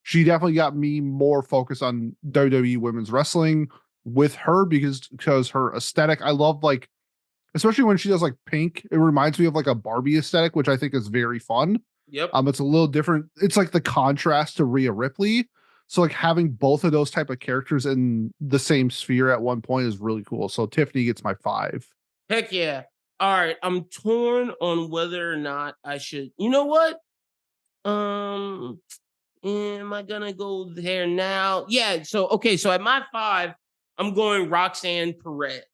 she definitely got me more focused on WWE women's wrestling with her because her aesthetic, I love like, especially when she does like pink, it reminds me of like a Barbie aesthetic, which I think is very fun. Yep. It's a little different. It's like the contrast to Rhea Ripley. So like having both of those type of characters in the same sphere at one point is really cool. So Tiffany gets my 5. Heck yeah. All right. I'm torn on whether or not I should, you know what? Am I gonna go there now? Yeah. So at my 5, I'm going Roxanne Perez.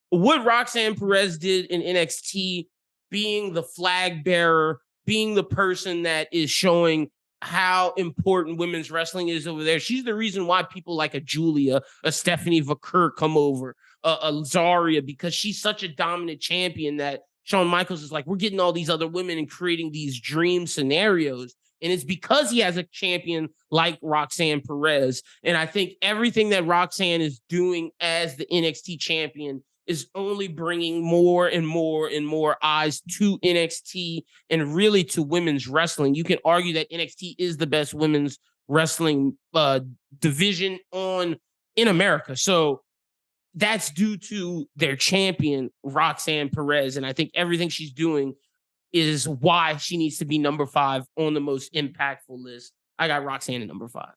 What Roxanne Perez did in NXT, being the flag bearer, being the person that is showing how important women's wrestling is over there. She's the reason why people like a Julia, a Stephanie Vaquer come over, a Zarya, because she's such a dominant champion that Shawn Michaels is like, we're getting all these other women and creating these dream scenarios. And it's because he has a champion like Roxanne Perez. And I think everything that Roxanne is doing as the NXT champion is only bringing more and more and more eyes to NXT and really to women's wrestling. You can argue that NXT is the best women's wrestling division in America. So that's due to their champion, Roxanne Perez. And I think everything she's doing is why she needs to be number 5 on the most impactful list. I got Roxanne at number 5.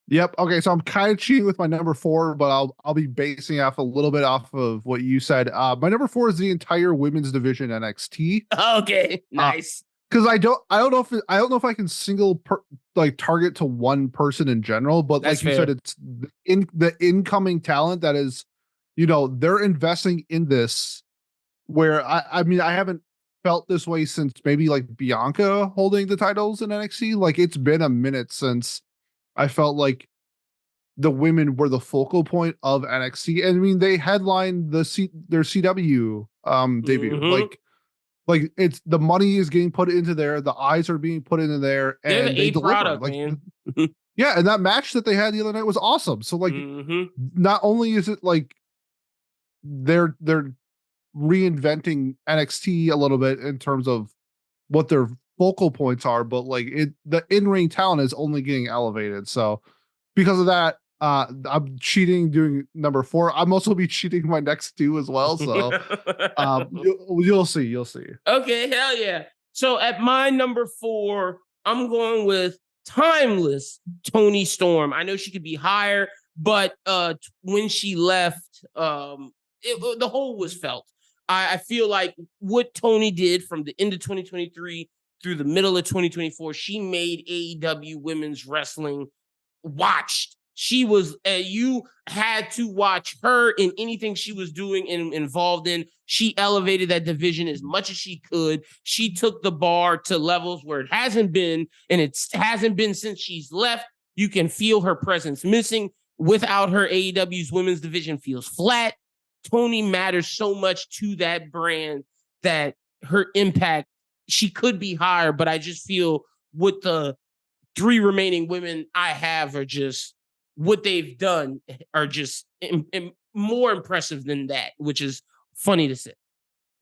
Yep. Okay, so I'm kind of cheating with my number 4, but I'll be basing off a little bit off of what you said. My number 4 is the entire women's division NXT. Okay, nice. Because I don't know if I can target to one person in general, but That's like you fair. said, it's the incoming talent that is, they're investing in this. Where I mean, I haven't felt this way since maybe like Bianca holding the titles in NXT. Like it's been a minute since I felt like the women were the focal point of NXT. And I mean, they headlined their CW debut. Mhm. Like it's the money is getting put into there, the eyes are being put into there, They're and the they A deliver. product, Like, man. yeah, and that match that they had the other night was awesome. So like, not only is it like they're reinventing NXT a little bit in terms of what their focal points are, but like the in-ring talent is only getting elevated. So because of that, I'm cheating doing number 4. I'm also be cheating my next 2 as well. So you'll see. Okay, hell yeah. So at my number 4, I'm going with timeless Toni Storm. I know she could be higher, but when she left, the hole was felt. I feel like what Toni did from the end of 2023 through the middle of 2024, she made AEW women's wrestling watched. She was, you had to watch her in anything she was doing and involved in. She elevated that division as much as she could. She took the bar to levels where it hasn't been, and it hasn't been since she's left. You can feel her presence missing. Without her, AEW's women's division feels flat. Toni matters so much to that brand that her impact, she could be higher, but I just feel with the 3 remaining women I have are just what they've done are just more impressive than that, which is funny to say.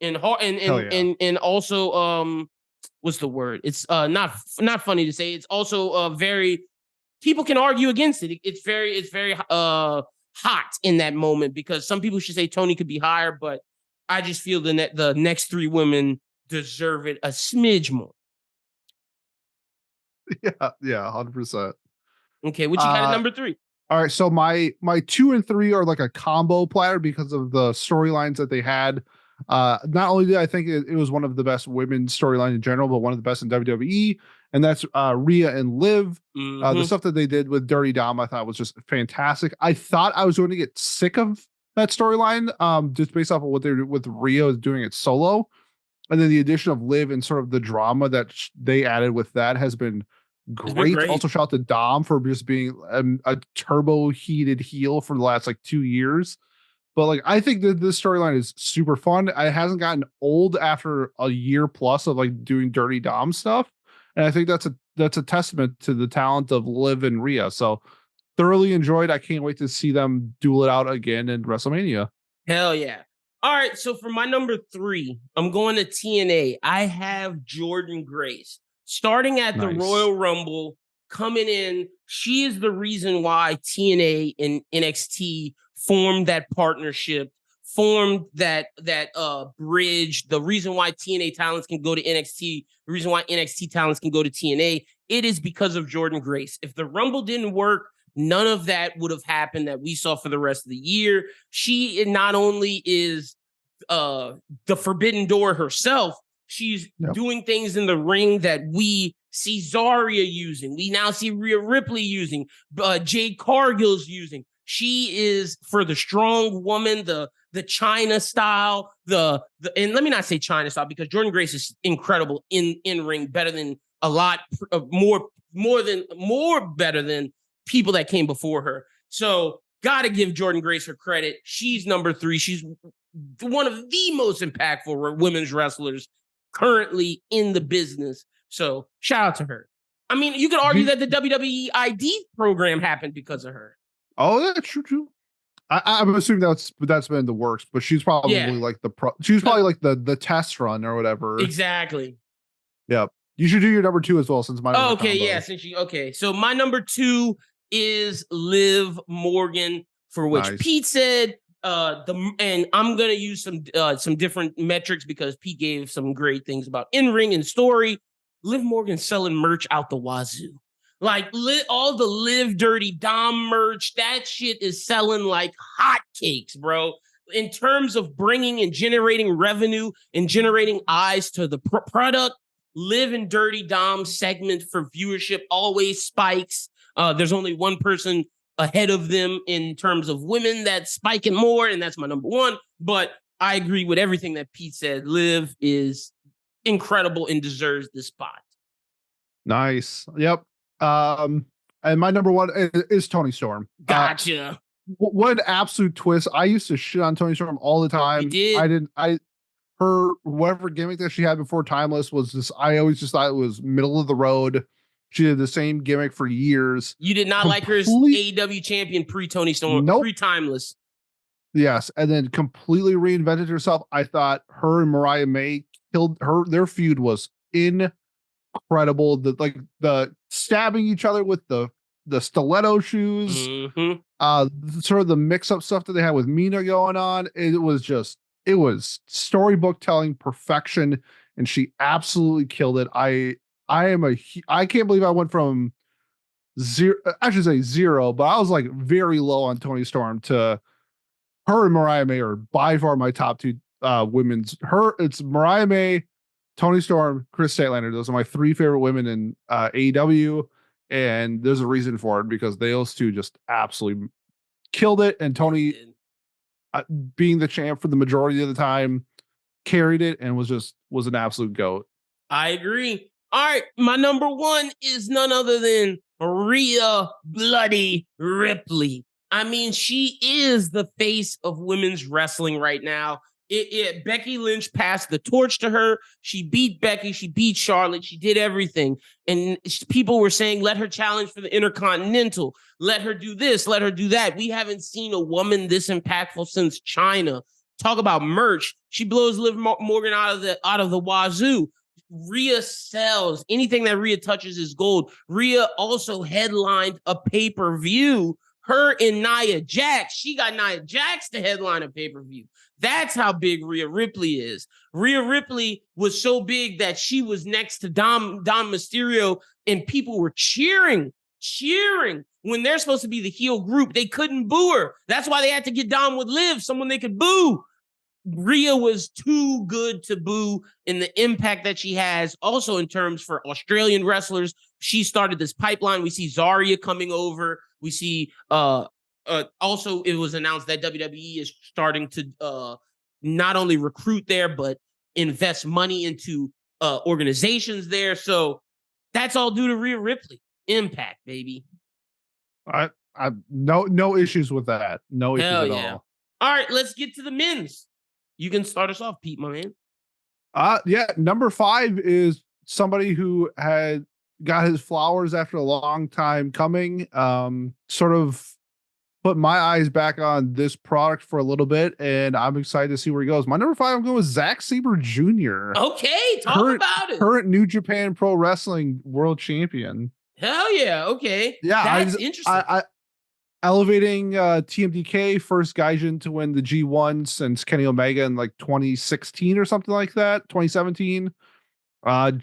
And also what's the word? It's not funny to say. It's also very, people can argue against it. It's very hot in that moment because some people should say Toni could be higher, but I just feel the next 3 women deserve it a smidge more. Yeah, 100%. Okay, what you got at number 3? All right, so my 2 and 3 are like a combo platter because of the storylines that they had. Not only did I think it was one of the best women's storylines in general, but one of the best in WWE, and that's Rhea and Liv. The stuff that they did with Dirty Dom, I thought was just fantastic. I thought I was going to get sick of that storyline, just based off of what they did with Rhea doing it solo, and then the addition of Liv and sort of the drama that they added with that has been great. Also, shout out to Dom for just being a turbo heated heel for the last like 2 years. But like, I think that this storyline is super fun. It hasn't gotten old after a year plus of like doing Dirty Dom stuff, and I think that's a testament to the talent of Liv and Rhea. So thoroughly enjoyed. I can't wait to see them duel it out again in WrestleMania. Hell yeah. All right, so for my number 3, I'm going to TNA. I have Jordynne Grace. Starting at the Royal Rumble, coming in, she is the reason why TNA and NXT formed that partnership, formed that bridge. The reason why TNA talents can go to NXT, the reason why NXT talents can go to TNA, it is because of Jordynne Grace. If the Rumble didn't work, none of that would have happened that we saw for the rest of the year. She not only is the Forbidden Door herself, she's doing things in the ring that we see Zarya using. We now see Rhea Ripley using, Jade Cargill's using. She is, for the strong woman, the China style, and let me not say China style, because Jordynne Grace is incredible in ring, better than a lot more better than people that came before her. So gotta give Jordynne Grace her credit. She's number 3. She's one of the most impactful women's wrestlers currently in the business. So shout out to her. I mean, you could argue that the WWE ID program happened because of her. Oh, that's true. I'm assuming that's been the works, but she's probably like she's probably like the test run or whatever. Exactly. Yep. You should do your number 2 as well, since mine. Oh, okay, yeah. So my number 2 is Liv Morgan, for which Pete said and I'm gonna use some different metrics because Pete gave some great things about in-ring and story. Liv Morgan selling merch out the wazoo. Like all the Live Dirty Dom merch, that shit is selling like hotcakes, bro. In terms of bringing and generating revenue and generating eyes to the product, Live and Dirty Dom segment for viewership always spikes. There's only one person ahead of them in terms of women that's spiking more, and that's my number one. But I agree with everything that Pete said. Liv is incredible and deserves this spot. Nice. Yep. And my number one is Toni Storm. Gotcha. What an absolute twist. I used to shit on Toni Storm all the time. You did. Her whatever gimmick that she had before Timeless was just, I always just thought it was middle of the road. She did the same gimmick for years. You did not like her as AEW champion pre-Toni Storm, pre-Timeless. Yes, and then completely reinvented herself. I thought her and Mariah May killed her. Their feud was incredible. The stabbing each other with the stiletto shoes, sort of the mix-up stuff that they had with Mina going on. It was storybook telling perfection, and she absolutely killed it. I can't believe I went from zero, I should say zero, but I was like very low on Toni Storm to her and Mariah May are by far my top two women's. It's Mariah May, Toni Storm, Chris Statlander. Those are my three favorite women in AEW, and there's a reason for it because those two just absolutely killed it. And Toni, being the champ for the majority of the time, carried it and was an absolute goat. I agree. All right, my number one is none other than Rhea Bloody Ripley. I mean, she is the face of women's wrestling right now. Becky Lynch passed the torch to her. She beat Becky. She beat Charlotte. She did everything. And people were saying, let her challenge for the Intercontinental. Let her do this. Let her do that. We haven't seen a woman this impactful since China. Talk about merch. She blows Liv Morgan out of the wazoo. Rhea sells. Anything that Rhea touches is gold. Rhea also headlined a pay-per-view. Her and Nia Jax. She got Nia Jax to headline a pay-per-view. That's how big Rhea Ripley is. Rhea Ripley was so big that she was next to Dom Mysterio, and people were cheering when they're supposed to be the heel group. They couldn't boo her. That's why they had to get Dom with Liv, someone they could boo. Rhea was too good to boo in the impact that she has. Also in terms for Australian wrestlers, she started this pipeline. We see Zarya coming over. We see also it was announced that WWE is starting to not only recruit there, but invest money into organizations there. So that's all due to Rhea Ripley. Impact, baby. I no issues with that. No issues at all. All right, let's get to the men's. You can start us off, Pete, my man. Yeah, number 5 is somebody who had got his flowers after a long time coming. Sort of put my eyes back on this product for a little bit, and I'm excited to see where he goes. My number 5, I'm going with Zack Sabre Jr. Okay, talk about it. Current New Japan Pro Wrestling World Champion. Hell yeah, okay. Yeah, that's interesting. Elevating TMDK, first Gaijin to win the G1 since Kenny Omega in like 2016 or something like that, 2017. I'm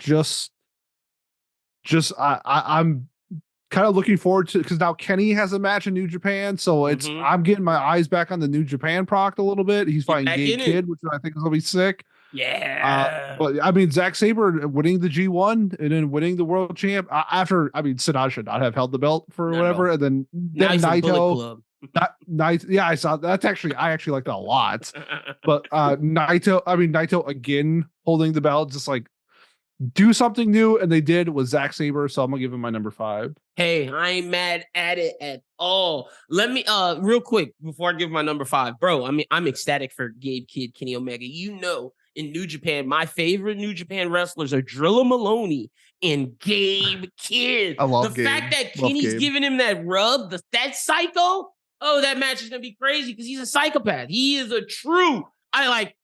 kind of looking forward to, because now Kenny has a match in New Japan, so I'm getting my eyes back on the New Japan product a little bit. He's fighting Gabe Kidd, which I think is gonna be sick. Yeah. But I mean, Zack Sabre winning the G1 and then winning the world champ after, I mean, Sanada should not have held the belt for whatever. And then Naito. Yeah, I saw that. I actually like that a lot. But Naito again holding the belt, just like do something new, and they did with Zack Sabre, so I'm gonna give him my number 5. Hey, I ain't mad at it at all. Let me real quick before I give my number 5, bro. I mean, I'm ecstatic for Gabe Kidd, Kenny Omega. You know, in New Japan, my favorite New Japan wrestlers are Drilla Maloney and Gabe Kidd. I love the fact that Kenny's giving him that rub, that psycho. Oh, that match is gonna be crazy because he's a psychopath. He is a true.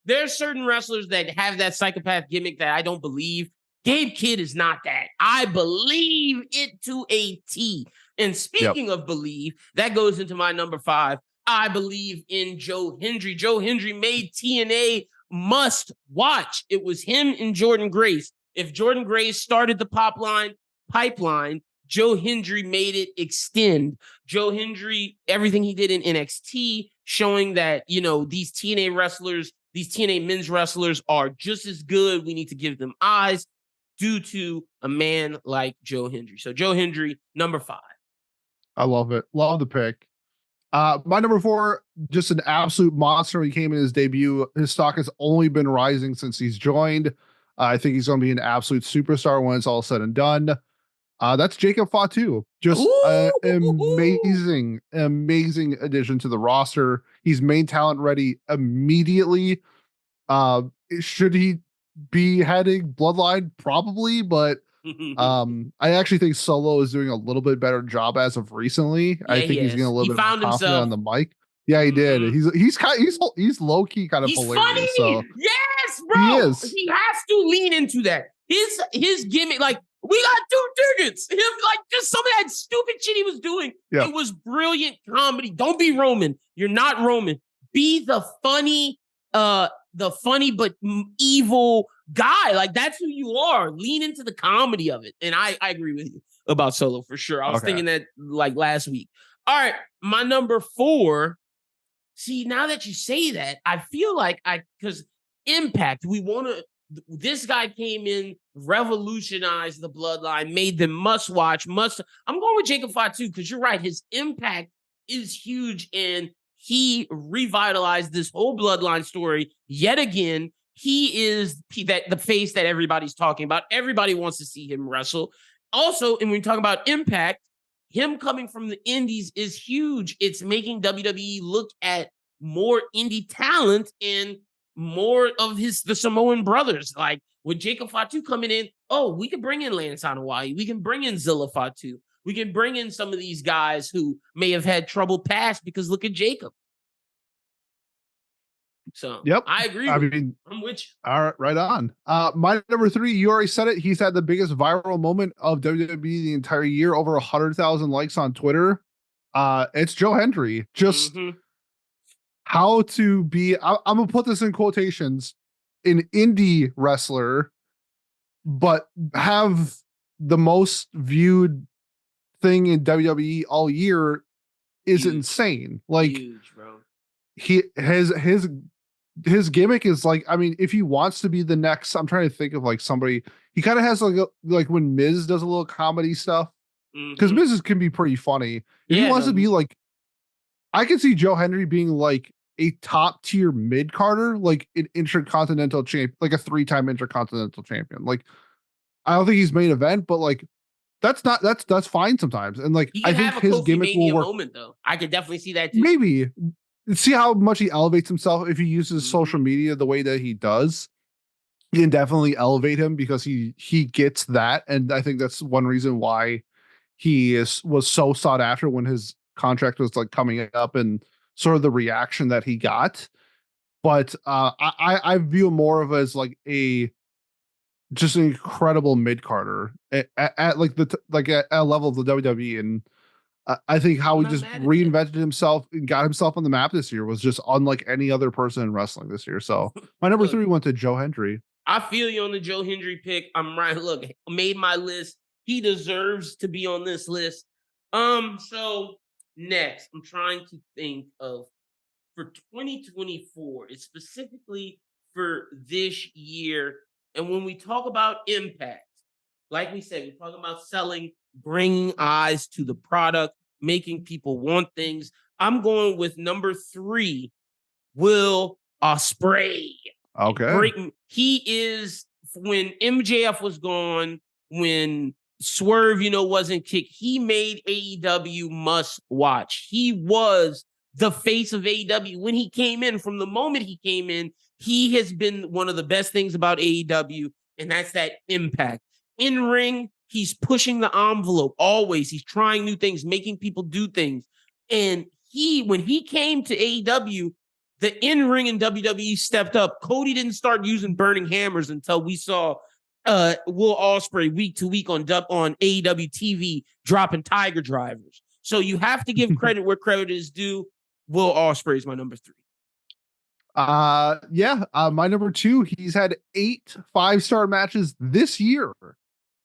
There's certain wrestlers that have that psychopath gimmick that I don't believe. Gabe Kidd is not that. I believe it to a T. And speaking of believe, that goes into my number 5. I believe in Joe Hendry. Joe Hendry made TNA must watch. It was him and Jordan Grace. If Jordan Grace started the pipeline, Joe Hendry made it extend. Joe Hendry, everything he did in NXT, showing that, these TNA wrestlers, these TNA men's wrestlers are just as good. We need to give them eyes due to a man like Joe Hendry. So Joe Hendry, number 5. I love it. Love the pick. My number 4, just an absolute monster when he came in his debut. His stock has only been rising since he's joined. I think he's going to be an absolute superstar when it's all said and done. That's Jacob Fatu. Just an amazing addition to the roster. He's main talent ready immediately. Should he be heading Bloodline? Probably, but I actually think Solo is doing a little bit better job as of recently. Yeah, I think he's getting a little bit more confident on the mic. Yeah, he did. He's low key kind of hilarious. Funny. So yes, bro. He is. He has to lean into that. His gimmick, like, we got 2 tickets. Him, like, just some of that stupid shit he was doing. Yeah. It was brilliant comedy. Don't be Roman. You're not Roman. Be the funny but evil guy. Like, that's who you are. Lean into the comedy of it. And I agree with you about Solo for sure. I was thinking that like last week. All right, my number 4. See, now that you say that, I feel like because Impact, this guy came in, revolutionized the Bloodline, made them must watch. I'm going with Jacob Fatu because you're right. His impact is huge, and he revitalized this whole Bloodline story yet again. He is the face that everybody's talking about. Everybody wants to see him wrestle. Also, and when we talk about impact, him coming from the indies is huge. It's making WWE look at more indie talent and more of the Samoan brothers. Like, with Jacob Fatu coming in, we can bring in Lance Hawaii. We can bring in Zilla Fatu. We can bring in some of these guys who may have had trouble past because look at Jacob. So, yep, I agree. I'm with you. All right, right on. My number 3, you already said it. He's had the biggest viral moment of WWE the entire year, over 100,000 likes on Twitter. It's Joe Hendry. Just how to be, I'm gonna put this in quotations, an indie wrestler, but have the most viewed thing in WWE all year is huge. Insane. Like, huge, bro. His gimmick is like, I mean, if he wants to be the next, I'm trying to think of like somebody, he kind of has like when Miz does a little comedy stuff, because Miz can be pretty funny. If he wants to be like, I can see Joe Hendry being like a top tier mid carder, like an intercontinental champ, like a 3-time intercontinental champion. Like, I don't think he's main event, but like, that's fine sometimes. And like, I think his gimmick will work. Moment, though. I could definitely see that too. Maybe. See how much he elevates himself if he uses social media the way that he does. You can definitely elevate him because he gets that, and I think that's one reason why he was so sought after when his contract was like coming up, and sort of the reaction that he got. But I view him more of as like just an incredible mid carder at like at a level of the WWE, and I think how he just reinvented himself and got himself on the map this year was just unlike any other person in wrestling this year. So my number 3 went to Joe Hendry. I feel you on the Joe Hendry pick. I'm right. Look, made my list. He deserves to be on this list. So next, I'm trying to think of for 2024. It's specifically for this year. And when we talk about impact, like we said, we're talking about selling, bringing eyes to the product, making people want things. I'm going with number 3, Will Ospreay. Okay. He is, when MJF was gone, when Swerve, wasn't kicked, he made AEW must watch. He was the face of AEW when he came in. From the moment he came in, he has been one of the best things about AEW, and that's that impact. In ring, he's pushing the envelope always. He's trying new things, making people do things. And when he came to AEW, the in-ring in WWE stepped up. Cody didn't start using burning hammers until we saw Will Ospreay week to week on AEW TV dropping Tiger Drivers. So you have to give credit where credit is due. Will Ospreay is my number 3. My number 2, he's had 8 5-star matches this year.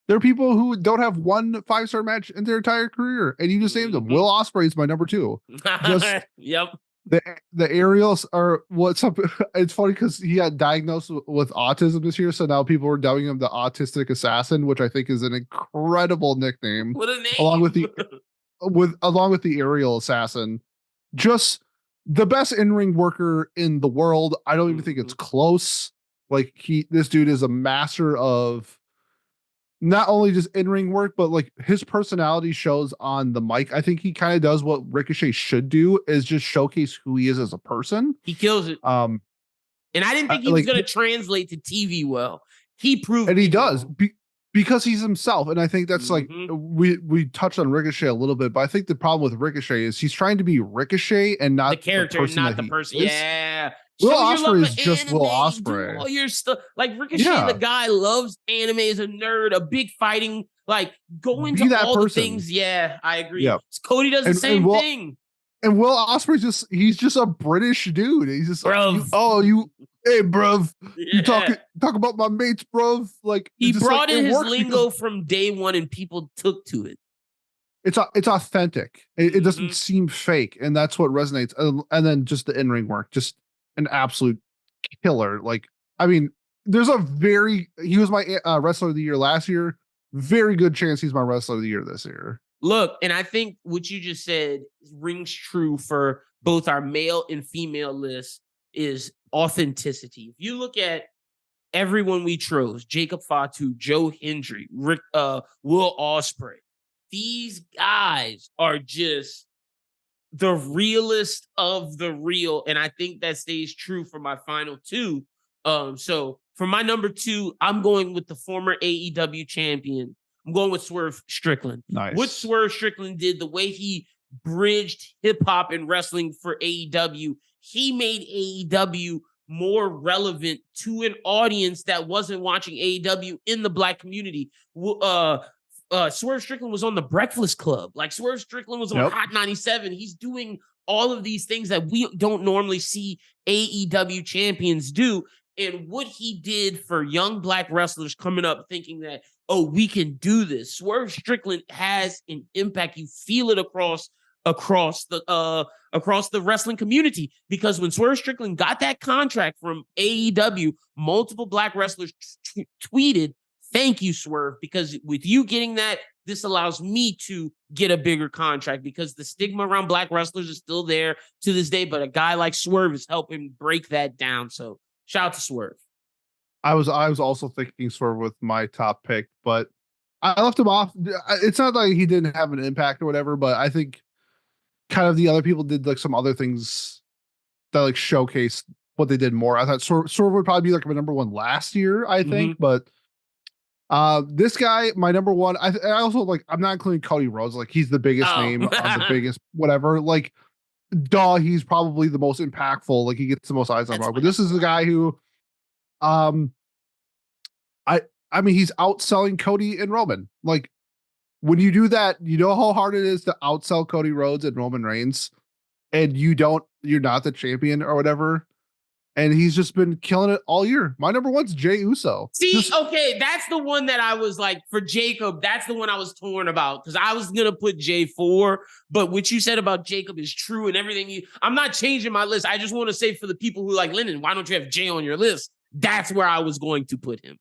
There are people who don't have one 5-star match in their entire career, and you just named them. Will Ospreay is my number 2. Just Yep. the aerials are what's up. It's funny because he got diagnosed with autism this year, so now people are dubbing him the autistic assassin, which I think is an incredible nickname. What a name. Along with the aerial assassin, just the best in-ring worker in the world. I don't even think it's close. Like this dude is a master of not only just in-ring work, but like his personality shows on the mic. I think he kind of does what Ricochet should do, is just showcase who he is as a person. He kills it. And I didn't think he was going to translate to TV well. He proved, and he does because he's himself. And I think that's like we touched on Ricochet a little bit, but I think the problem with Ricochet is he's trying to be Ricochet and not the character, not the person. Yeah. Will Ospreay is just Will Ospreay. All your stuff, like Ricochet, the guy loves anime, is a nerd, a big fighting, like going to all the things. Yeah, I agree. Yeah. Cody does the same thing. And Will Ospreay's he's just a British dude. He's just bruv. Hey, bruv, you talk about my mates, bruv. Like he brought in his lingo from day one, and people took to it. It's authentic. It doesn't seem fake, and that's what resonates. And then just the in-ring work, just an absolute killer. Like, I mean, he was my wrestler of the year last year. Very good chance he's my wrestler of the year this year. Look, and I think what you just said rings true for both our male and female list is authenticity. If you look at everyone we chose, Jacob Fatu, Joe Hendry, Will Ospreay, these guys are just the realest of the real. And I think that stays true for my final 2. So for my number 2, I'm going with the former AEW champion. I'm going with Swerve Strickland. Nice. What Swerve Strickland did, the way he bridged hip hop and wrestling for AEW, he made AEW more relevant to an audience that wasn't watching AEW in the Black community. Swerve Strickland was on the Breakfast Club. Like Swerve Strickland was on Hot 97. He's doing all of these things that we don't normally see AEW champions do. And what he did for young Black wrestlers coming up thinking that, oh, we can do this. Swerve Strickland has an impact. You feel it across the wrestling community, because when Swerve Strickland got that contract from AEW, multiple Black wrestlers tweeted, "Thank you, Swerve, because with you getting that, this allows me to get a bigger contract," because the stigma around Black wrestlers is still there to this day, but a guy like Swerve is helping break that down. So shout out to Swerve. I was also thinking Swerve with my top pick, but I left him off. It's not like he didn't have an impact or whatever, but I think kind of the other people did like some other things that like showcased what they did more. I thought Swerve would probably be like my number 1 last year, I think, but this guy, my number 1, I also like, I'm not including Cody Rhodes. Like he's the biggest name on the biggest, whatever. Like, he's probably the most impactful. Like he gets the most eyes on Raw, but this is the guy who, I mean, he's outselling Cody and Roman. Like when you do that, you know how hard it is to outsell Cody Rhodes and Roman Reigns, and you're not the champion or whatever. And he's just been killing it all year. My number 1's Jey Uso. Okay, that's the one that I was like, for Jacob, that's the one I was torn about, because I was going to put Jey 4, but what you said about Jacob is true, and everything I'm not changing my list. I just want to say for the people who like Lennon, why don't you have Jey on your list? That's where I was going to put him.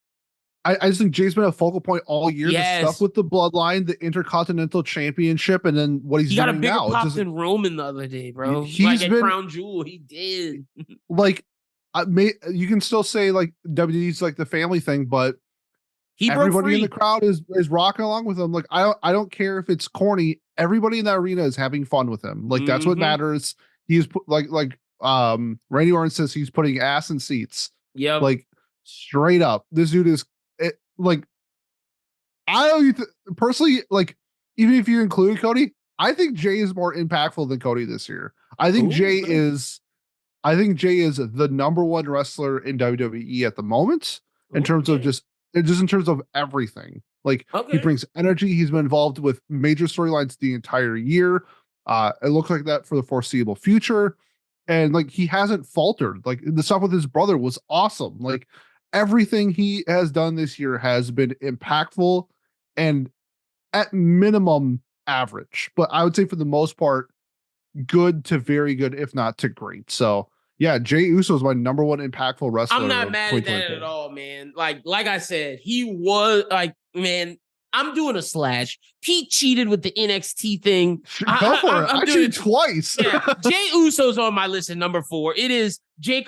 I just think Jay's been a focal point all year. Yes. The stuff with the bloodline, the Intercontinental Championship, and then what he's doing now. He got a bigger pop than Roman the other day, bro. He's like at Crown Jewel, he did. Like, you can still say like WWE's like the family thing, but everybody in the crowd is rocking along with him. Like I don't care if it's corny. Everybody in that arena is having fun with him. Like that's what matters. He's Randy Orton says he's putting ass in seats. Yeah, like straight up, this dude is like. I don't personally like, even if you include Cody, I think Jey is more impactful than Cody this year. I think Jey is the number 1 wrestler in WWE at the moment in terms of just in terms of everything. Like he brings energy. He's been involved with major storylines the entire year. It looks like that for the foreseeable future. And like, he hasn't faltered. Like the stuff with his brother was awesome. Like everything he has done this year has been impactful and at minimum average, but I would say for the most part, good to very good, if not to great. So yeah, Jey Uso is my number one impactful wrestler. I'm not mad at that at all, man. Like I said, he was like, man, I'm doing a slash. Pete cheated with the NXT thing. Go for it. I cheated twice. Yeah, Jey Uso's on my list at number 4. It is Jey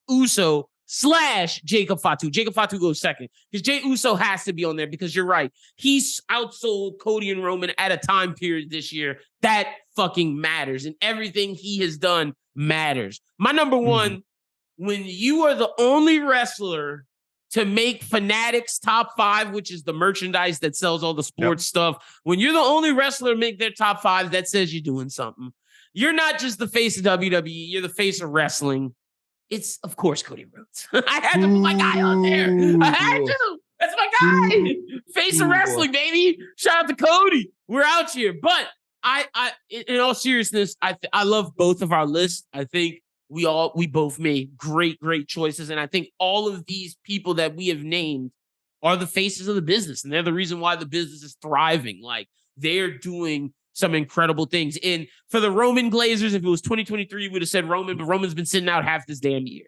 Uso / Jacob Fatu. Jacob Fatu goes second because Jey Uso has to be on there because you're right. He's outsold Cody and Roman at a time period this year that fucking matters, and everything he has done matters. My number one, when you are the only wrestler to make Fanatics top 5, which is the merchandise that sells all the sports stuff, when you're the only wrestler to make their top 5, that says you're doing something. You're not just the face of WWE, you're the face of wrestling. It's, of course, Cody Rhodes. I had to put my guy on there. I had to. That's my guy. Face of wrestling, baby. Shout out to Cody. We're out here. But I in all seriousness, I love both of our lists. I think we both made great choices. And I think all of these people that we have named are the faces of the business. And they're the reason why the business is thriving. Like, they're doing some incredible things. And for the Roman Glazers, if it was 2023, we would have said Roman, but Roman's been sitting out half this damn year.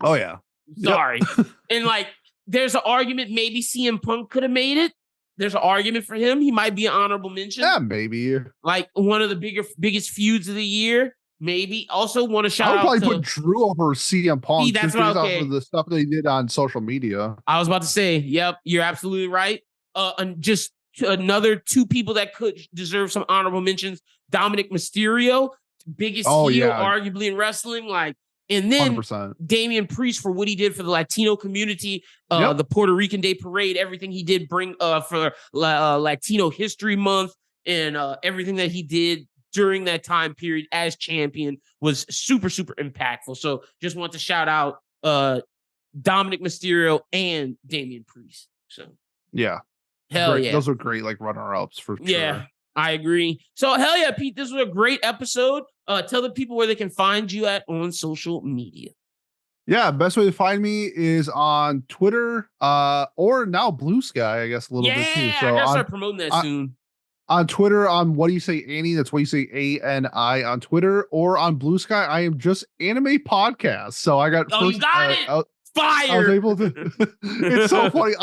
Oh, yeah. Sorry. And like, there's an argument maybe CM Punk could have made it. There's an argument for him. He might be an honorable mention. Yeah, maybe. Like one of the biggest feuds of the year. Maybe. Also want to shout out. I would probably put Drew over CM Punk. That's what of the stuff that he did on social media. I was about to say, yep, you're absolutely right. And just another 2 people that could deserve some honorable mentions. Dominic Mysterio, biggest heel arguably in wrestling. Like, and then 100%. Damian Priest for what he did for the Latino community, the Puerto Rican Day Parade, everything he did for Latino History Month, and everything that he did during that time period as champion was super impactful. So just want to shout out Dominic Mysterio and Damian Priest. So yeah. Hell great. Yeah. Those are great, like, runner-ups for sure. Yeah, I agree. So hell yeah, Pete, this was a great episode. Tell the people where they can find you at on social media. Yeah, best way to find me is on Twitter, or now Blue Sky, I guess, a little bit too. So I gotta start promoting that soon. On Twitter, on What Do You Say Annie? That's what you say ANI on Twitter, or on Blue Sky, I am just Anime Podcast. So I got you got it. Fire. I was able to. It's so funny.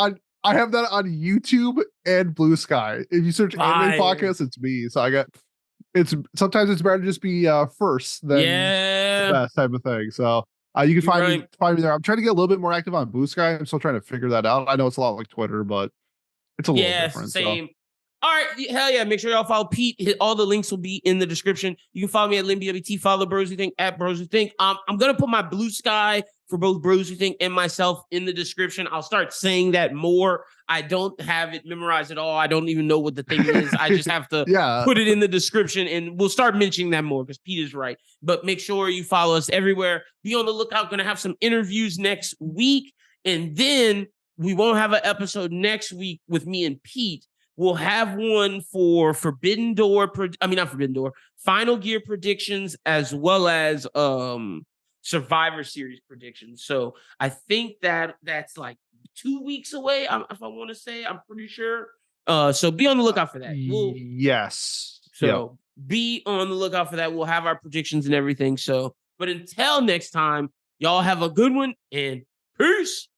I have that on YouTube and Blue Sky. If you search Anime Podcast, it's me. So sometimes it's better to just be first than the best type of thing. So you can find me there. I'm trying to get a little bit more active on Blue Sky. I'm still trying to figure that out. I know it's a lot like Twitter, but it's a little different. Same. So. All right, hell yeah. Make sure y'all follow Pete. All the links will be in the description. You can follow me at Lyn BWT. Follow Bros Who Think at Bros Who Think. I'm going to put my Blue Sky for both Bros Who Think and myself in the description. I'll start saying that more. I don't have it memorized at all. I don't even know what the thing is. I just have to put it in the description, and we'll start mentioning that more because Pete is right. But make sure you follow us everywhere. Be on the lookout. Going to have some interviews next week, and then we won't have an episode next week with me and Pete. We'll have one for Final Gear predictions, as well as Survivor Series predictions. So I think that's like 2 weeks away, if I want to say. I'm pretty sure. So be on the lookout for that. Yes. So be on the lookout for that. We'll have our predictions and everything. So, but until next time, y'all have a good one and peace.